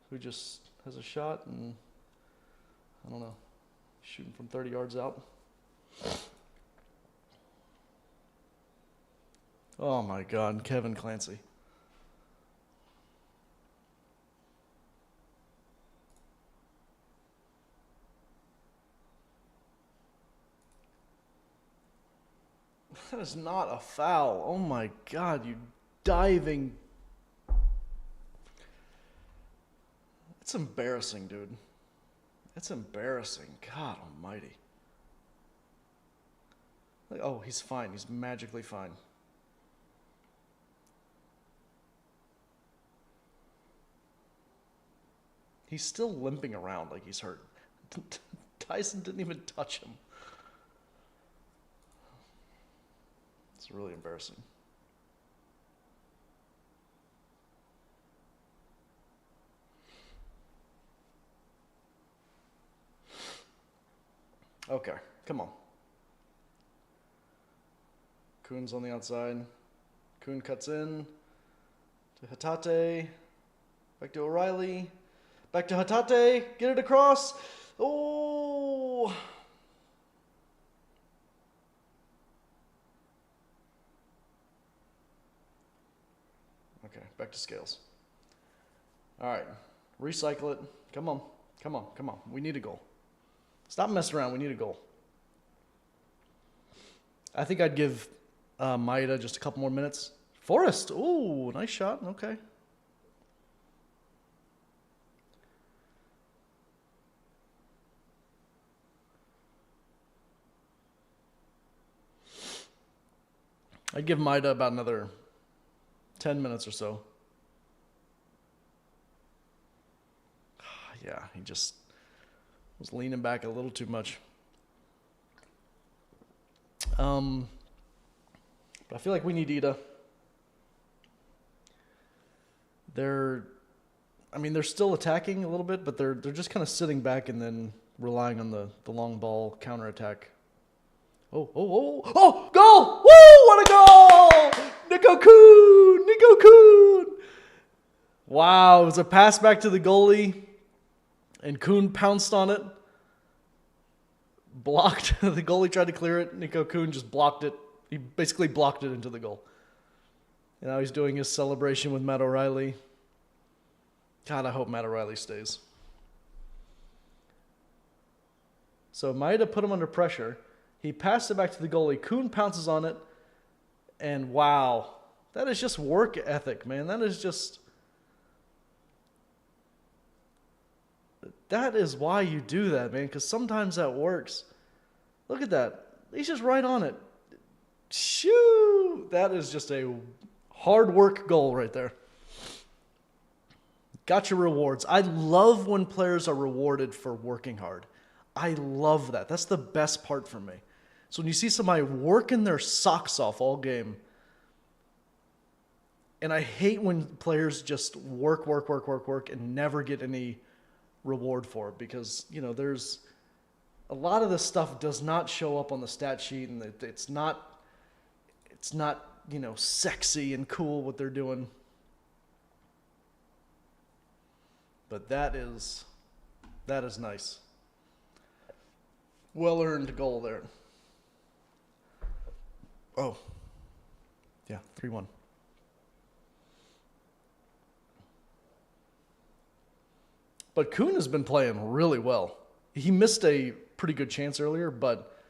who just has a shot and, I don't know, shooting from 30 yards out. Oh my God, Kevin Clancy. That is not a foul. Oh my God, you diving. It's embarrassing, dude. It's embarrassing. God almighty. Oh, he's fine. He's magically fine. He's still limping around like he's hurt. Tyson didn't even touch him. It's really embarrassing. Okay, come on. Kuhn's on the outside. Kuhn cuts in to Hatate. Back to O'Reilly. Back to Hatate. Get it across. Oh! Okay, back to Scales. All right, recycle it. Come on, come on, come on. We need a goal. Stop messing around. We need a goal. I think I'd give Maeda just a couple more minutes. Forrest. Ooh, nice shot. Okay. I'd give Maeda about another 10 minutes or so. Yeah, he just was leaning back a little too much. But I feel like we need Ida. They're still attacking a little bit, but they're just kind of sitting back and then relying on the long ball counterattack. Oh, goal! Woo, what a goal! Nico Kuhn! Wow, it was a pass back to the goalie, and Kuhn pounced on it. Blocked. The goalie tried to clear it. Nico Kuhn just blocked it. He basically blocked it into the goal. And now he's doing his celebration with Matt O'Reilly. God, I hope Matt O'Reilly stays. So Maeda put him under pressure. He passed it back to the goalie. Kuhn pounces on it. And wow, that is just work ethic, man. That is why you do that, man, because sometimes that works. Look at that. He's just right on it. Shoo! That is just a hard work goal right there. Got your rewards. I love when players are rewarded for working hard. I love that. That's the best part for me. So when you see somebody working their socks off all game, and I hate when players just work and never get any reward for it, because there's a lot of this stuff does not show up on the stat sheet, and it's not sexy and cool what they're doing, but that is nice. Well earned goal there. Oh yeah, 3-1. But Kuhn has been playing really well. He missed a pretty good chance earlier, but...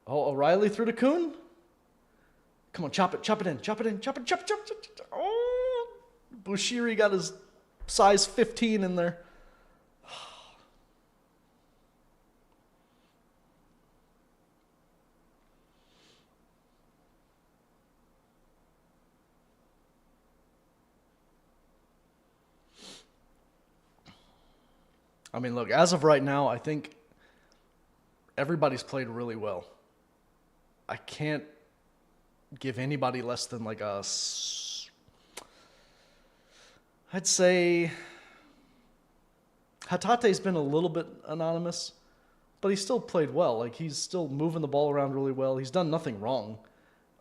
Oh, O'Reilly through to Kuhn? Come on, chop it in. Oh! Bushiri got his size 15 in there. I mean, look, as of right now, I think everybody's played really well. I can't give anybody less than like a... I'd say Hatate's been a little bit anonymous, but he's still played well. Like, he's still moving the ball around really well. He's done nothing wrong.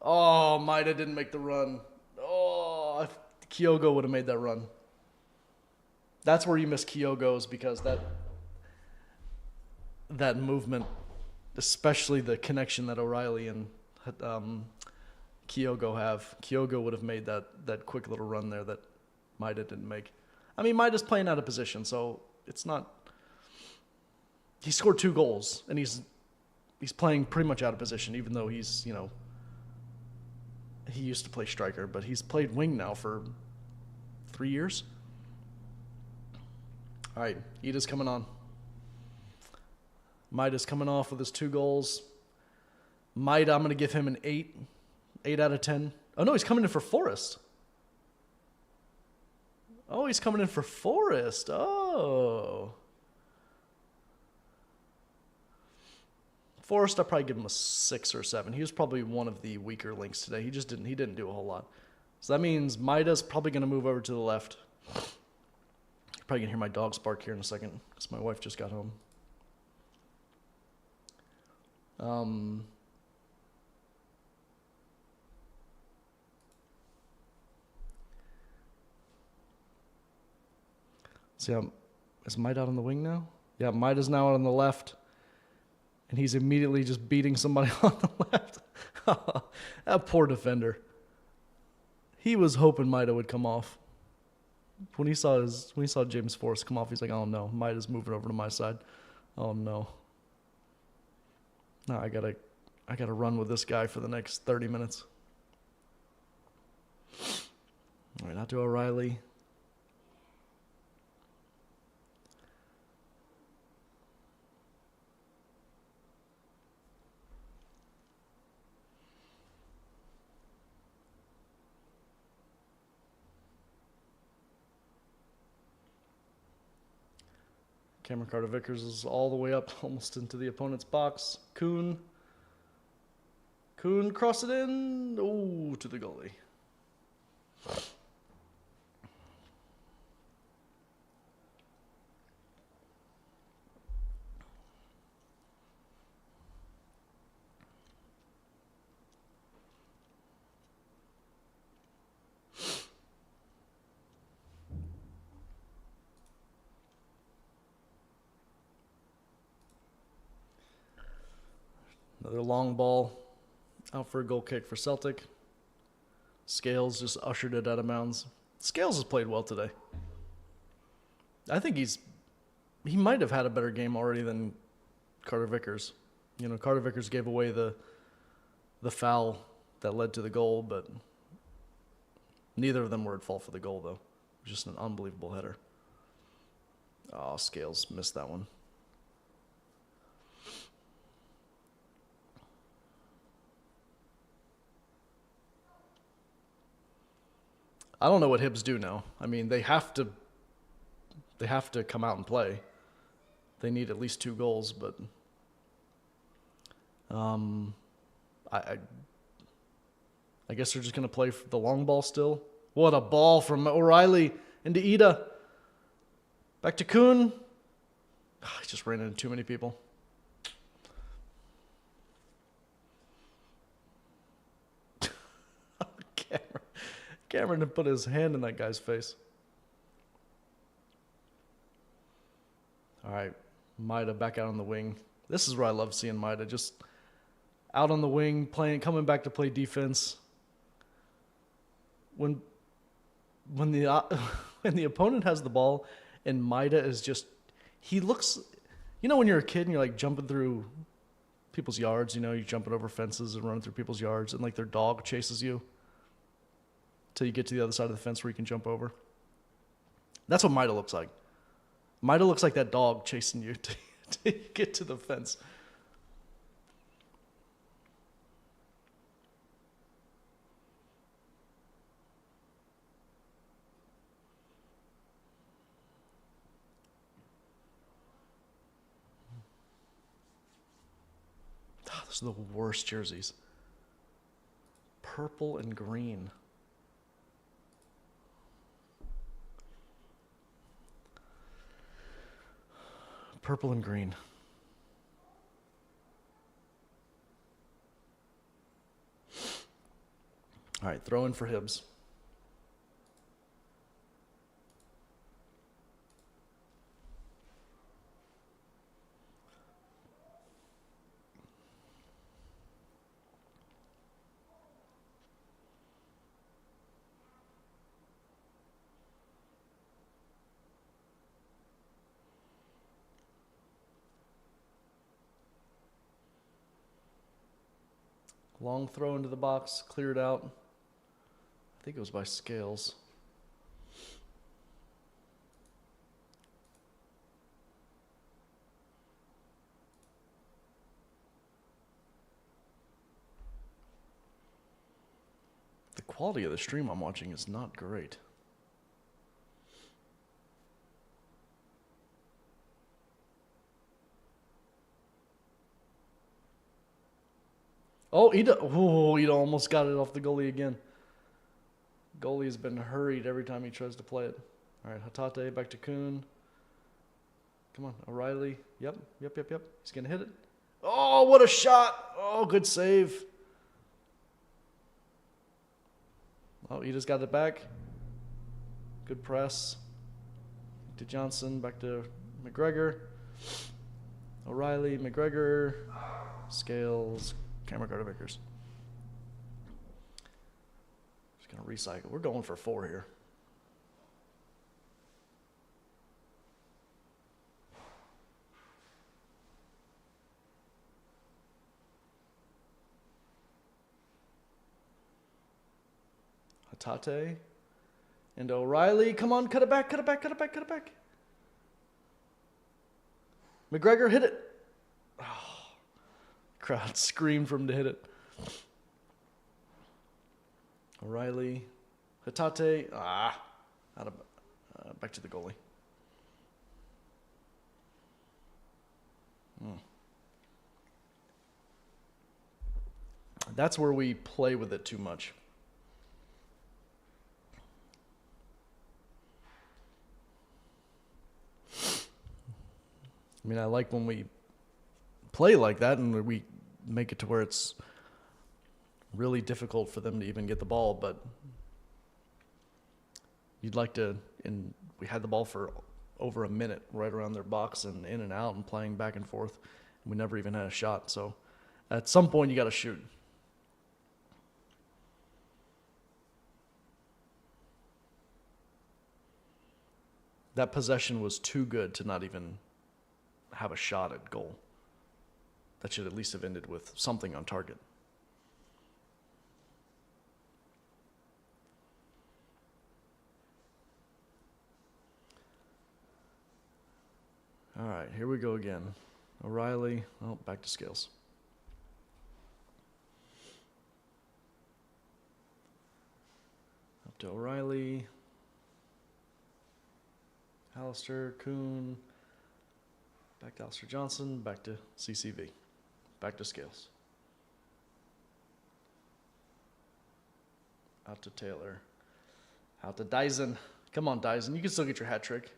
Oh, Maeda didn't make the run. Oh, if Kyogo would have made that run. That's where you miss Kyogo's, because that movement, especially the connection that O'Reilly and Kyogo have. Kyogo would have made that quick little run there that Maeda didn't make. I mean, Maeda's playing out of position, so it's not... He scored 2 goals, and he's playing pretty much out of position, even though he's, he used to play striker, but he's played wing now for 3 years. All right, Ida's coming on. Maeda's coming off with his 2 goals. Maeda, I'm going to give him an 8. 8 out of 10. Oh, no, he's coming in for Forrest. Oh, he's coming in for Forrest. Oh. Forrest, I'll probably give him a 6 or 7. He was probably one of the weaker links today. He didn't do a whole lot. So that means Maeda's probably going to move over to the left. You're probably going to hear my dogs bark here in a second because my wife just got home. See, is Might out on the wing now? Yeah, Might is now out on the left. And he's immediately just beating somebody on the left. That poor defender. He was hoping Maida would come off. When he saw James Forrest come off, he's like, "Oh no, Maida's moving over to my side. Oh no. No, I gotta run with this guy for the next 30 minutes." All right, out to O'Reilly. Cameron Carter-Vickers is all the way up, almost into the opponent's box. Kuhn cross it in. Oh, to the goalie. Another long ball out for a goal kick for Celtic. Scales just ushered it out of bounds. Scales has played well today. I think he might have had a better game already than Carter-Vickers. You know, Carter-Vickers gave away the foul that led to the goal, but neither of them were at fault for the goal, though. It was just an unbelievable header. Oh, Scales missed that one. I don't know what Hibs do now. I mean, they have to come out and play. They need at least 2 goals, but I guess they're just going to play the long ball still. What a ball from O'Reilly into Ida. Back to Kuhn. He just ran into too many people. Cameron put his hand in that guy's face. All right, Maida back out on the wing. This is where I love seeing Maida, just out on the wing, coming back to play defense. When the opponent has the ball and Maida is just, he looks, you know when you're a kid and you're like jumping through people's yards, you know, you're jumping over fences and running through people's yards and like their dog chases you till you get to the other side of the fence where you can jump over. That's what Maida looks like. Maida looks like that dog chasing you to get to the fence. Oh, those are the worst jerseys. Purple and green. Purple and green. All right, throw in for Hibs. Long throw into the box, cleared out. I think it was by Scales. The quality of the stream I'm watching is not great. Oh, Ida almost got it off the goalie again. Goalie's been hurried every time he tries to play it. All right, Hatate back to Kuhn. Come on, O'Reilly. Yep. He's going to hit it. Oh, what a shot. Oh, good save. Oh, Ida's got it back. Good press. to Johnson, back to McGregor. O'Reilly, McGregor, Scales, Cameron Carter-Vickers. Just going to recycle. We're going for 4 here. Hatate and O'Reilly. Come on, cut it back, cut it back, cut it back, cut it back. McGregor, hit it. Oh, crowd screamed for him to hit it. O'Reilly, Hatate. Back to the goalie. That's where we play with it too much. I mean, I like when we play like that and we make it to where it's really difficult for them to even get the ball, but you'd like to, and we had the ball for over a minute right around their box and in and out and playing back and forth. And we never even had a shot. So at some point you got to shoot. That possession was too good to not even have a shot at goal. That should at least have ended with something on target. All right, here we go again. O'Reilly, back to Scales. Up to O'Reilly. Alistair, Kuhn. Back to Alistair Johnson, back to CCV. Back to Scales. Out to Taylor. Out to Dyson. Come on, Dyson. You can still get your hat trick.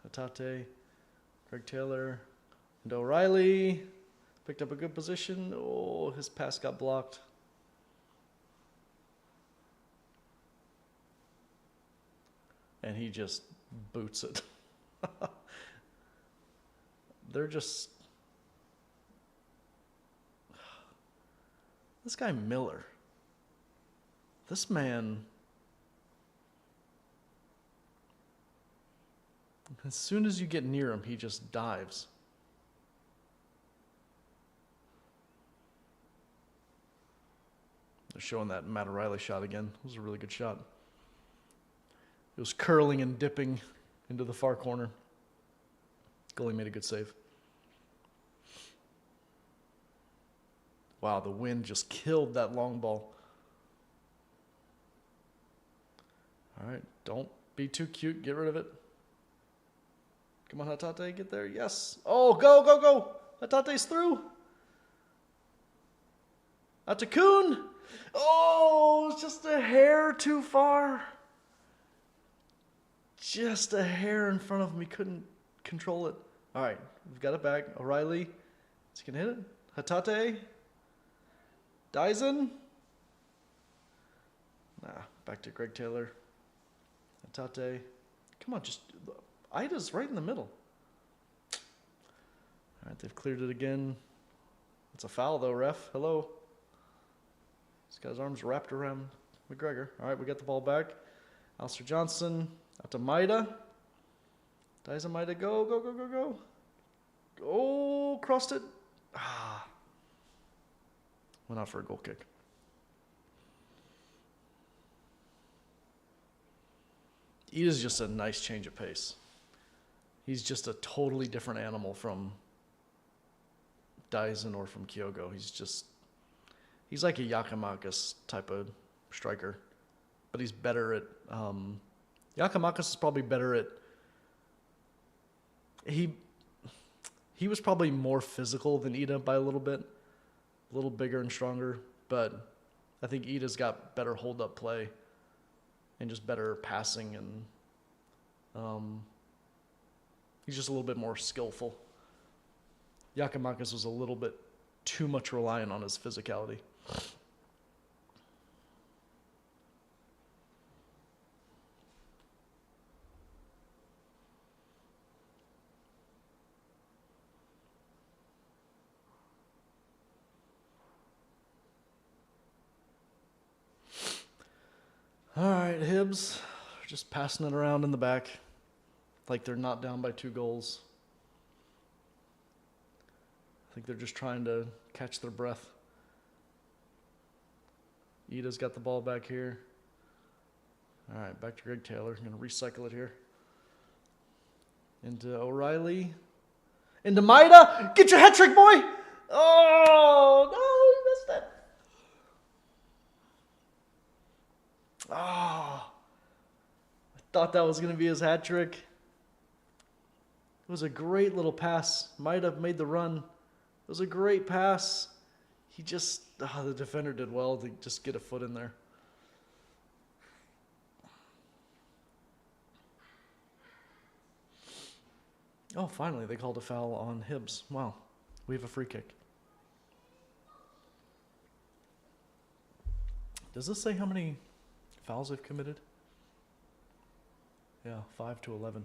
Hatate. Greg Taylor. And O'Reilly. Picked up a good position. Oh, his pass got blocked. And he just boots it. They're just... This guy Miller. This man... As soon as you get near him, he just dives. They're showing that Matt O'Reilly shot again. It was a really good shot. It was curling and dipping into the far corner. Goalie made a good save. Wow, the wind just killed that long ball. All right, don't be too cute. Get rid of it. Come on, Hatate, get there. Yes. Oh, go, go, go. Hatate's through. Out to Kuhn. Oh, it's just a hair too far. Just a hair in front of him. He couldn't control it. All right, we've got it back. O'Reilly. Is he going to hit it? Hatate. Dyson. Nah, back to Greg Taylor. Hatate. Come on, just... Ida's right in the middle. All right, they've cleared it again. It's a foul, though, ref. Hello. This guy's arms wrapped around McGregor. All right, we got the ball back. Alistair Johnson out to Maida. Dyson Maida, go, go, go, go, go. Oh, crossed it. Went out for a goal kick. Ida's just a nice change of pace. He's just a totally different animal from Dyson or from Kyogo. He's like a Giakoumakis type of striker, but he's better at, Giakoumakis is probably better at, he was probably more physical than Ida by a little bit, a little bigger and stronger, but I think Ida's got better hold-up play and just better passing, and he's just a little bit more skillful. Giakoumakis was a little bit too much reliant on his physicality. All right, Hibs, just passing it around in the back like they're not down by 2 goals. I think they're just trying to catch their breath. Ida's got the ball back here. All right, back to Greg Taylor. I'm going to recycle it here. Into O'Reilly. Into Maida. Get your hat trick, boy. Oh, no, he missed it. Oh, I thought that was going to be his hat trick. It was a great little pass. Maida made the run. It was a great pass. He just, the defender did well to just get a foot in there. Oh, finally, they called a foul on Hibs. Wow, we have a free kick. Does this say how many fouls they've committed? Yeah, 5-11.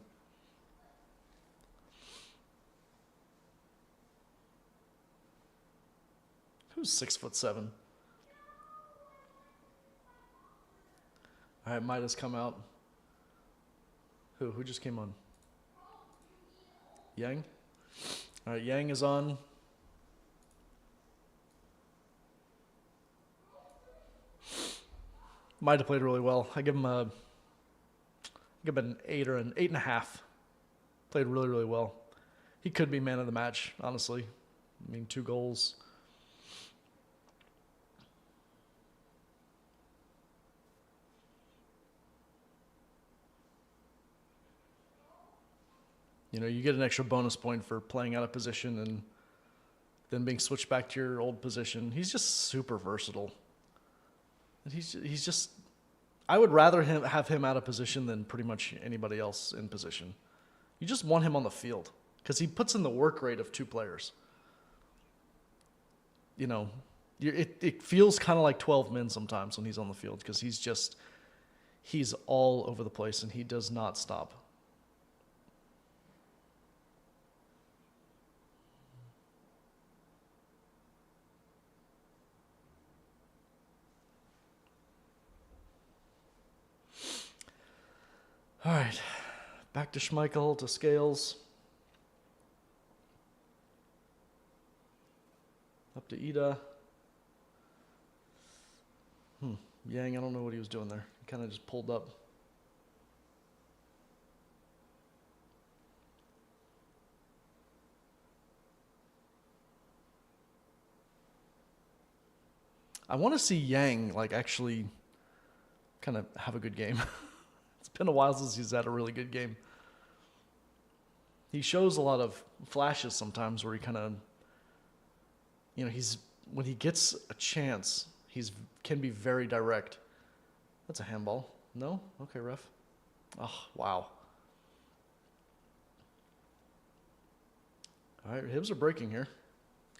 Who's 6'7"? All right, Maida's come out. Who just came on? Yang? All right, Yang is on. Maida played really well. I give him an 8 or an 8.5. Played really, really well. He could be man of the match, honestly. I mean, 2 goals. You know, you get an extra bonus point for playing out of position and then being switched back to your old position. He's just super versatile. And he's just, I would rather have him out of position than pretty much anybody else in position. You just want him on the field because he puts in the work rate of 2 players. You know, it feels kind of like 12 men sometimes when he's on the field because he's all over the place and he does not stop. All right, back to Schmeichel, to Scales. Up to Ida. Yang, I don't know what he was doing there. He kind of just pulled up. I want to see Yang like actually kind of have a good game. It's been a while since he's had a really good game. He shows a lot of flashes sometimes where he kind of, you know, when he gets a chance, can be very direct. That's a handball. No? Okay, ref. Oh, wow. All right, Hibs are breaking here.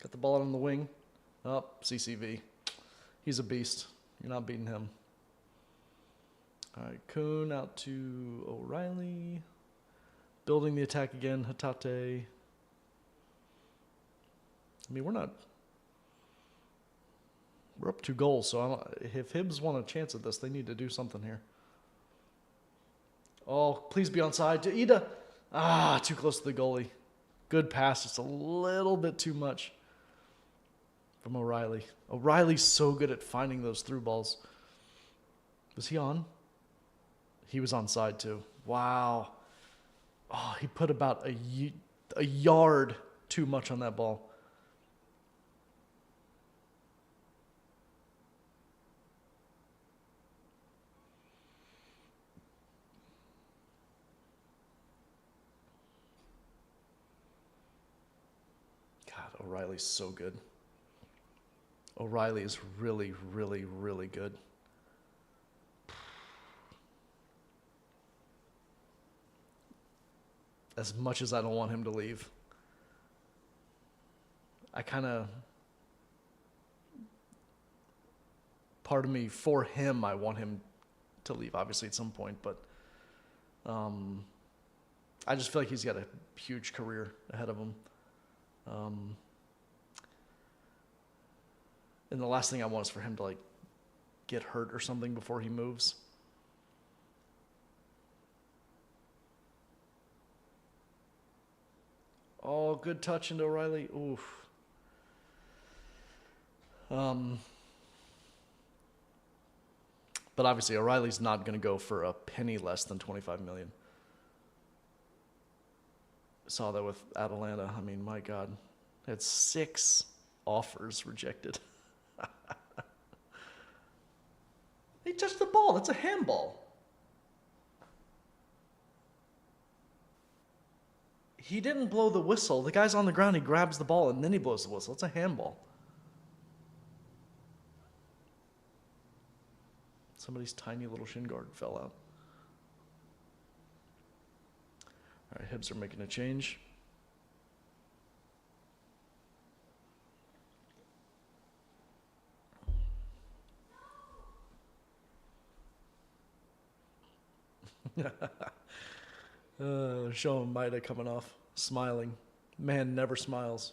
Got the ball out on the wing. Oh, CCV. He's a beast. You're not beating him. All right, Kuhn out to O'Reilly. Building the attack again, Hatate. I mean, we're up 2 goals, so if Hibs want a chance at this, they need to do something here. Oh, please be onside to Ida. Too close to the goalie. Good pass, just a little bit too much from O'Reilly. O'Reilly's so good at finding those through balls. Was he on? He was onside too. Wow. Oh, he put about a yard too much on that ball. God, O'Reilly's so good. O'Reilly is really, really, really good. As much as I don't want him to leave, part of me, for him, I want him to leave, obviously, at some point, but I just feel like he's got a huge career ahead of him. And the last thing I want is for him to, like, get hurt or something before he moves. Oh, good touch into O'Reilly. Oof. But obviously O'Reilly's not going to go for a penny less than 25 million. Saw that with Atalanta. I mean, my God. Had 6 offers rejected. He touched the ball. That's a handball. He didn't blow the whistle. The guy's on the ground. He grabs the ball, and then he blows the whistle. It's a handball. Somebody's tiny little shin guard fell out. All right, Hibs are making a change. Showing Maida coming off, smiling. Man never smiles.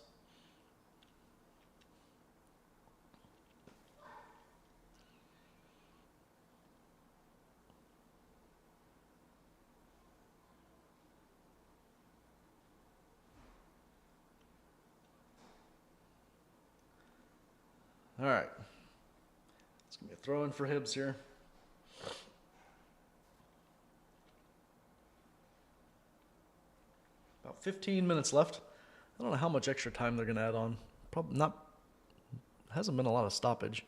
All right. It's going to be a throw in for Hibs here. About 15 minutes left. I don't know how much extra time they're going to add on. Probably not. Hasn't been a lot of stoppage.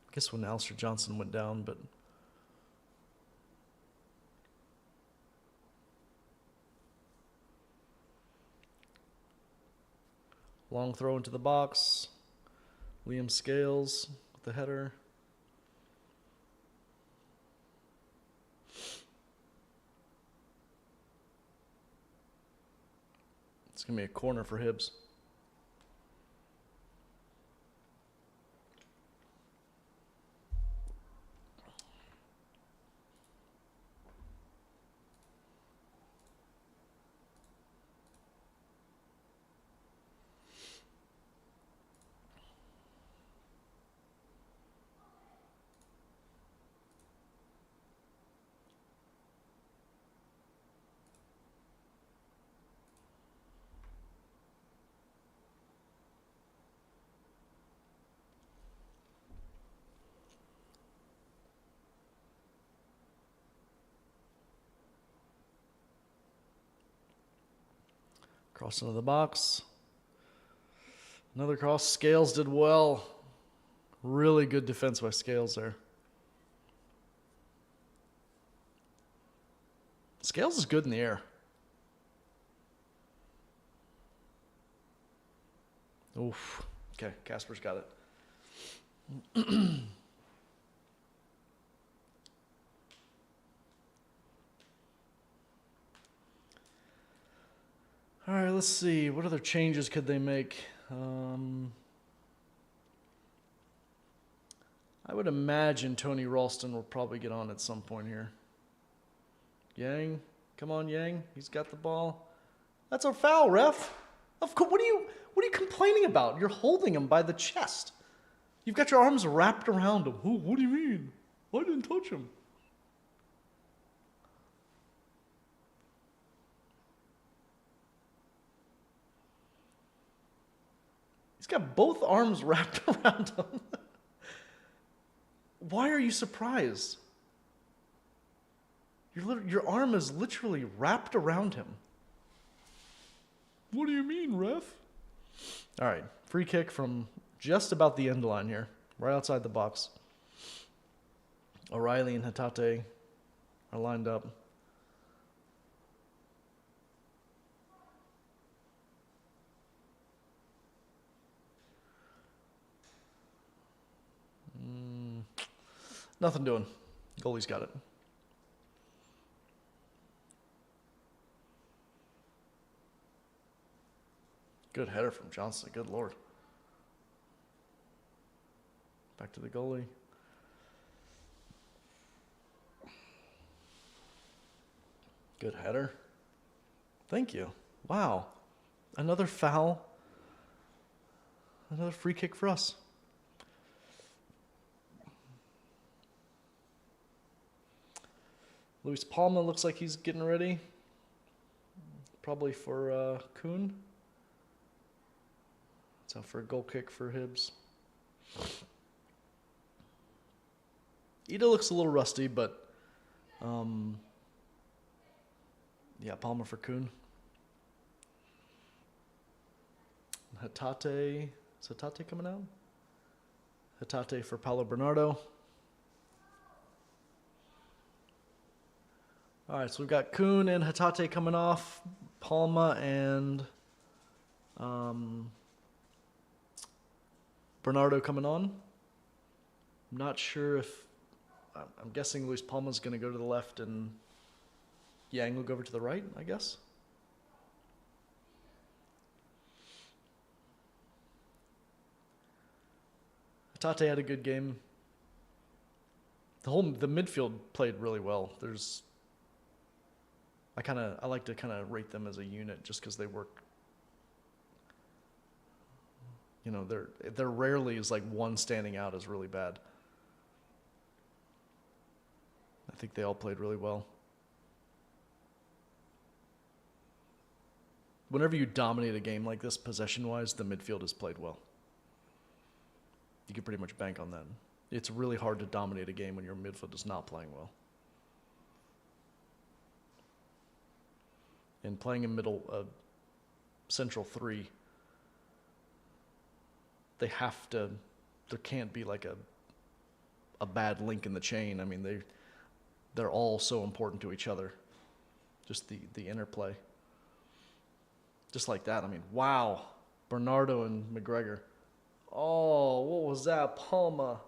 I guess when Alistair Johnson went down, but long throw into the box. Liam Scales with the header. It's going to be a corner for Hibs. Cross into the box. Another cross. Scales did well. Really good defense by Scales there. Scales is good in the air. Oof. Okay, Casper's got it. All right, let's see. What other changes could they make? I would imagine Tony Ralston will probably get on at some point here. Yang, come on, Yang. He's got the ball. That's a foul, ref. Of course. What are you complaining about? You're holding him by the chest. You've got your arms wrapped around him. Oh, what do you mean? I didn't touch him. He's got both arms wrapped around him. Why are you surprised? Your arm is literally wrapped around him. What do you mean, ref? All right, free kick from just about the end line here, right outside the box. O'Reilly and Hatate are lined up. Nothing doing. Goalie's got it. Good header from Johnson. Good Lord. Back to the goalie. Good header. Thank you. Wow. Another foul. Another free kick for us. Luis Palma looks like he's getting ready. probably for Kuhn. It's out for a goal kick for Hibs. Ida looks a little rusty, but yeah, Palmer for Kuhn. Hatate. Is Hatate coming out? Hatate for Paulo Bernardo. All right, so we've got Kuhn and Hatate coming off. Palma and Bernardo coming on. I'm not sure if... I'm guessing Luis Palma's going to go to the left and Yang will go over to the right, I guess. Hatate had a good game. The midfield played really well. I like to kind of rate them as a unit just because they work. You know, they're rarely is like one standing out is really bad. I think they all played really well. Whenever you dominate a game like this, possession-wise, the midfield has played well. You can pretty much bank on that. It's really hard to dominate a game when your midfield is not playing well. And playing in central three, they have to, there can't be like a bad link in the chain. I mean, they're all so important to each other. Just the interplay. Just like that. I mean, wow. Bernardo and McGregor. Oh, what was that? Palma.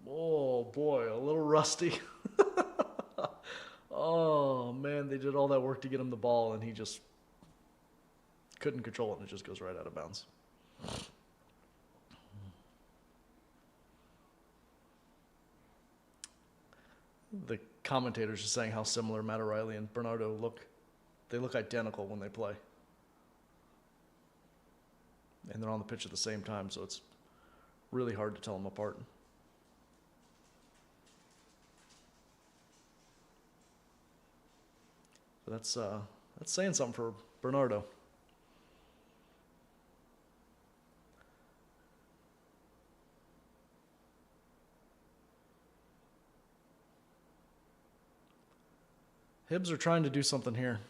Oh, boy. A little rusty. Oh, man. They did all that work to get him the ball, and he just couldn't control it, and it just goes right out of bounds. The commentators are saying how similar Matt O'Reilly and Bernardo look. They look identical when they play. And they're on the pitch at the same time, so it's really hard to tell them apart. But that's saying something for Bernardo. Hibs are trying to do something here.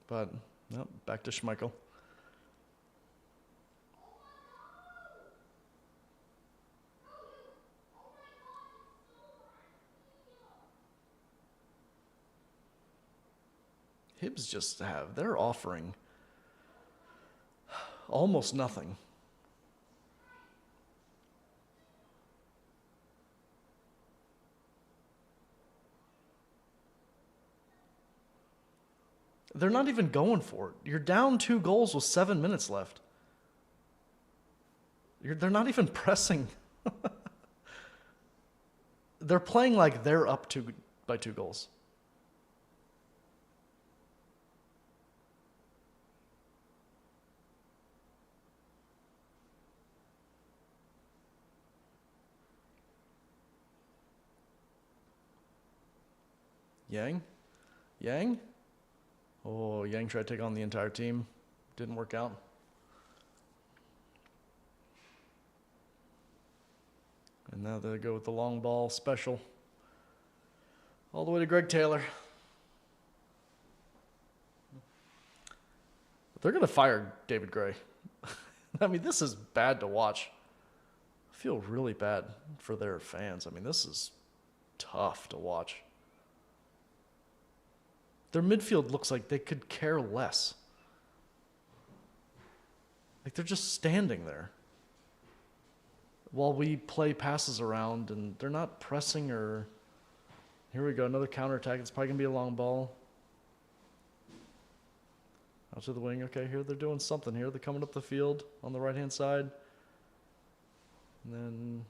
But, nope, back to Schmeichel. Hibs just they're offering almost nothing. They're not even going for it. You're down 2 goals with 7 minutes left. They're not even pressing. They're playing like they're up by 2 goals. Yang? Oh, Yang tried to take on the entire team. Didn't work out. And now they go with the long ball special. All the way to Greg Taylor. They're going to fire David Gray. I mean, this is bad to watch. I feel really bad for their fans. I mean, this is tough to watch. Their midfield looks like they could care less. Like they're just standing there while we play passes around, and they're not pressing or... Here we go, another counterattack. It's probably going to be a long ball. Out to the wing. Okay, here they're doing something here. They're coming up the field on the right-hand side. And then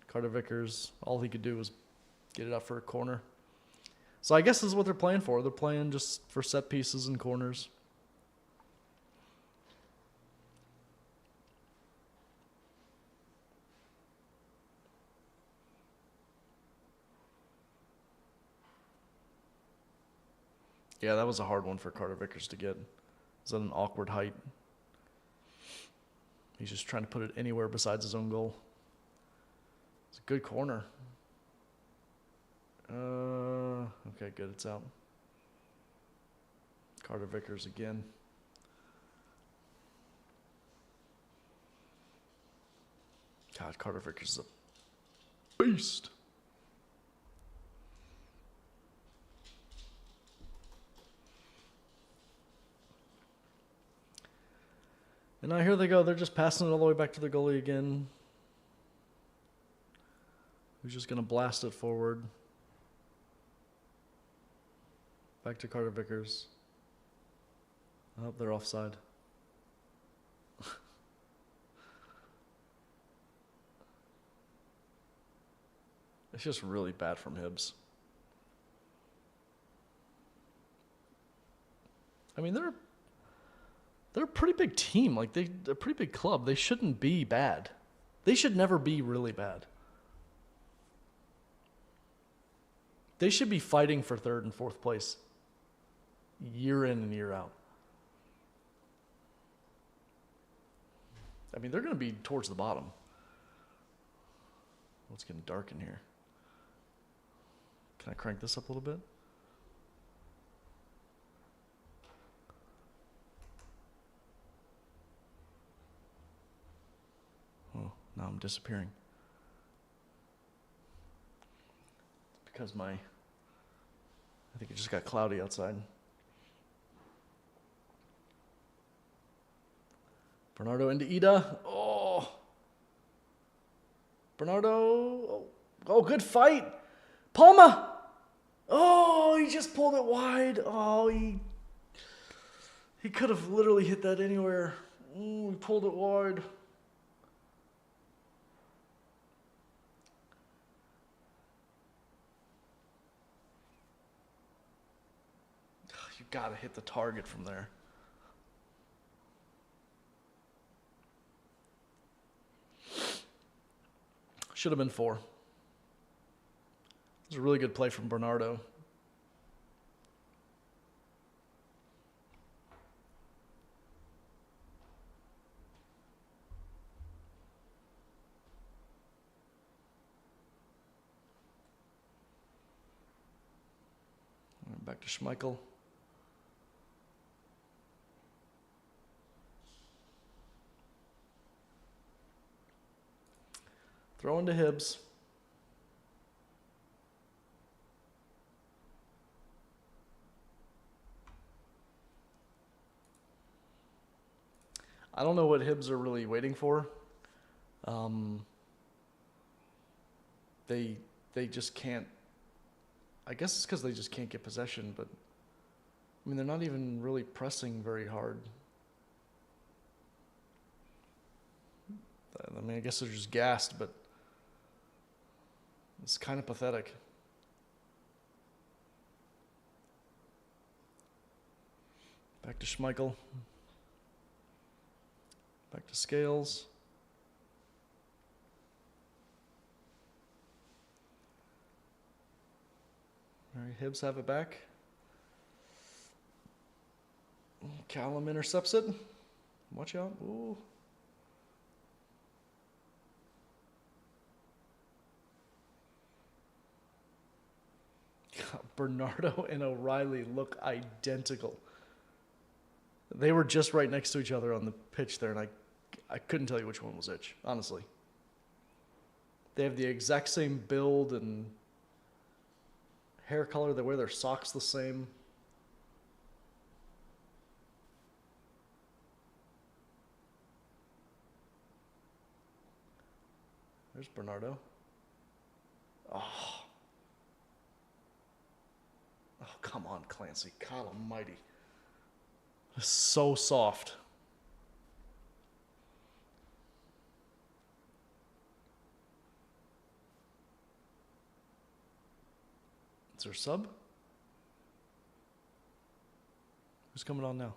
Carter Vickers, all he could do was get it up for a corner. So I guess this is what they're playing for. They're playing just for set pieces and corners. Yeah, that was a hard one for Carter Vickers to get. Is that an awkward height? He's just trying to put it anywhere besides his own goal. It's a good corner. Okay, good. It's out. Carter Vickers again. God, Carter Vickers is a beast. And now here they go. They're just passing it all the way back to the goalie again. Who's just going to blast it forward. Back to Carter Vickers. Oh, they're offside. It's just really bad from Hibs. I mean, they're a pretty big team. Like, they're a pretty big club. They shouldn't be bad. They should never be really bad. They should be fighting for third and fourth place year in and year out. I mean, they're going to be towards the bottom. Well, it's getting dark in here. Can I crank this up a little bit? Oh, now I'm disappearing. It's because I think it just got cloudy outside. Bernardo into Ida. Oh. Bernardo. Oh, good fight. Palma. Oh, he just pulled it wide. Oh, he could have literally hit that anywhere. He pulled it wide. You gotta hit the target from there. Should have been 4. It was a really good play from Bernardo. Back to Schmeichel. Throw into Hibs. I don't know what Hibs are really waiting for. They just can't. I guess it's because they just can't get possession, but I mean, they're not even really pressing very hard. I mean, I guess they're just gassed, but it's kind of pathetic. Back to Schmeichel. Back to Scales. All right, Hibs have it back. Callum intercepts it. Watch out. Ooh. Bernardo and O'Reilly look identical. They were just right next to each other on the pitch there, and I couldn't tell you which one was which, honestly. They have the exact same build and hair color. They wear their socks the same. There's Bernardo. Oh. Oh, come on, Clancy. God almighty. It's so soft. Is there a sub? Who's coming on now?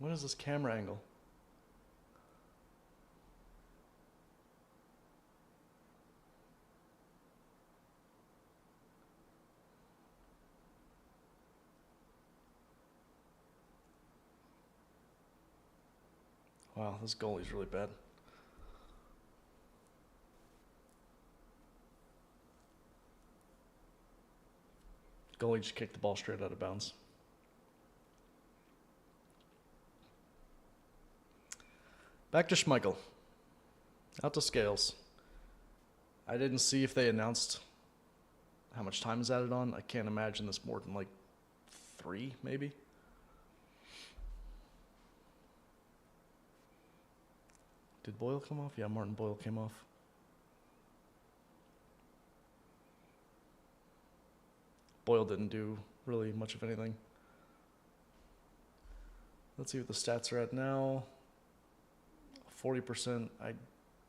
What is this camera angle? Wow, this goalie's really bad. Goalie just kicked the ball straight out of bounds. Back to Schmeichel. Out to Scales. I didn't see if they announced how much time is added on. I can't imagine this more than like 3, maybe. Did Boyle come off? Yeah, Martin Boyle came off. Boyle didn't do really much of anything. Let's see what the stats are at now. 40%. I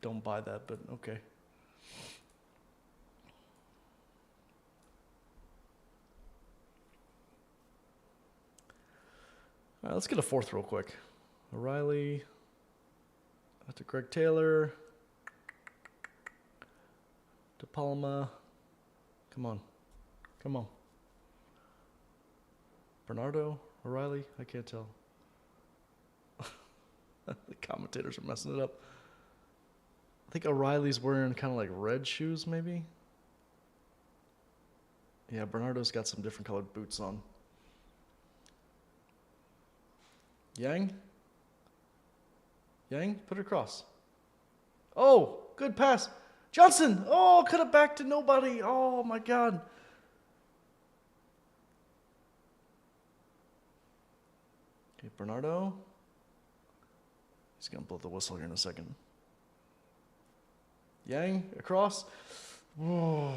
don't buy that, but okay. All right, let's get a fourth real quick. O'Reilly. To Greg Taylor. To Palma. Come on. Come on. Bernardo? O'Reilly? I can't tell. The commentators are messing it up. I think O'Reilly's wearing kind of like red shoes, maybe? Yeah, Bernardo's got some different colored boots on. Yang? Yang, put it across. Oh, good pass. Johnson! Oh, could have backed to nobody. Oh, my God. Okay, Bernardo. He's going to blow the whistle here in a second. Yang, across. Oh,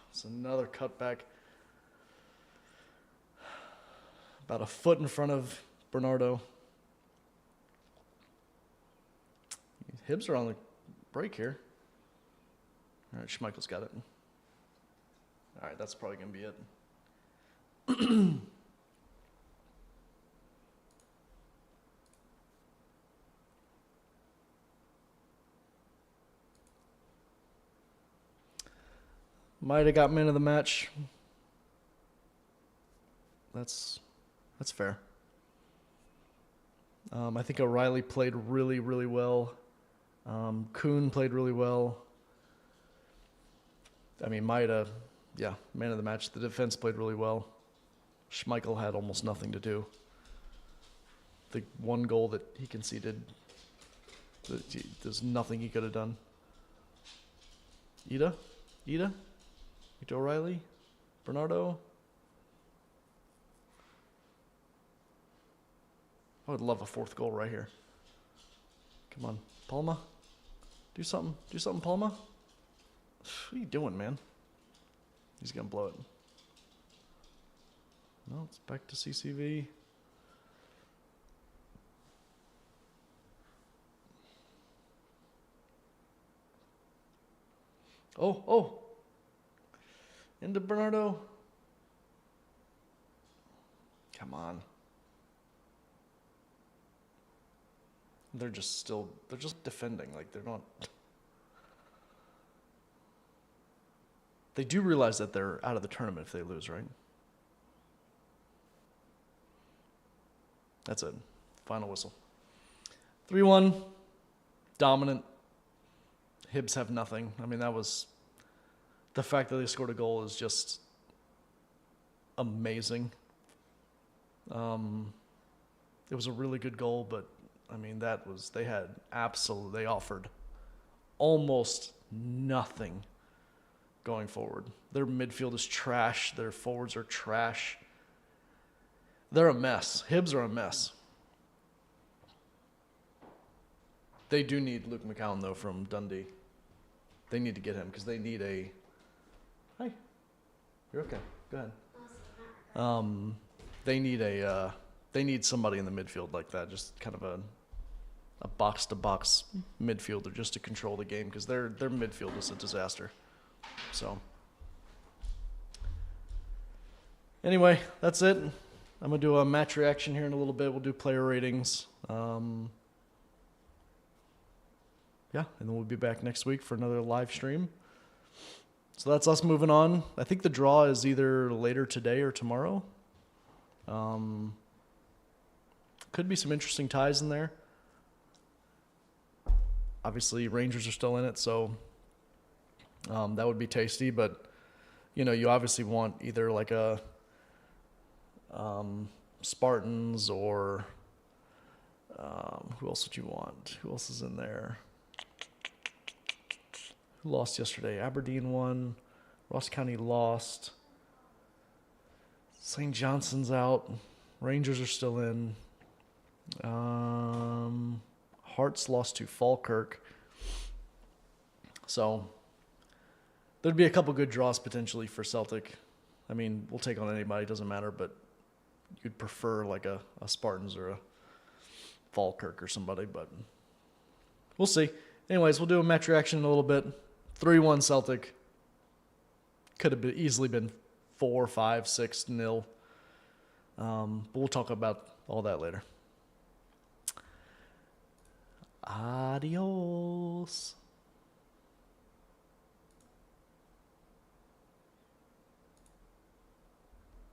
it's another cutback. About a foot in front of Bernardo. Hibs are on the break here. All right, Schmeichel's got it. All right, that's probably going to be it. Might have got man of the match. That's fair. I think O'Reilly played really, really well. Kuhn played really well. I mean, Maida, yeah, man of the match. The defense played really well. Schmeichel had almost nothing to do. The one goal that he conceded, there's nothing he could have done. Ida, O'Reilly, Bernardo. I would love a fourth goal right here. Come on, Palma. Do something. Do something, Palma. What are you doing, man? He's going to blow it. No, it's back to CCV. Oh. Into Bernardo. Come on. They're just defending. Like, they're not. They do realize that they're out of the tournament if they lose, right? That's it. Final whistle. 3-1. Dominant. Hibs have nothing. I mean, that was. The fact that they scored a goal is just amazing. It was a really good goal, but I mean, they offered almost nothing going forward. Their midfield is trash. Their forwards are trash. They're a mess. Hibs are a mess. They do need Luke McCowan, though, from Dundee. They need to get him because they need a... Hi. You're okay. Go ahead. They need somebody in the midfield like that, just kind of a box-to-box midfielder just to control the game because their midfield is a disaster. So, anyway, that's it. I'm going to do a match reaction here in a little bit. We'll do player ratings. Yeah, and then we'll be back next week for another live stream. So that's us moving on. I think the draw is either later today or tomorrow. Could be some interesting ties in there. Obviously, Rangers are still in it, so that would be tasty. But, you know, you obviously want either like a Spartans or who else would you want? Who else is in there? Who lost yesterday? Aberdeen won. Ross County lost. St. Johnson's out. Rangers are still in. Hearts lost to Falkirk. So there'd be a couple good draws potentially for Celtic. I mean, we'll take on anybody, doesn't matter, but you'd prefer like a Spartans or a Falkirk or somebody, but we'll see. Anyways, we'll do a match reaction in a little bit. 3-1 Celtic. Could have easily been 4, 5, 6-0. But we'll talk about all that later. Adios.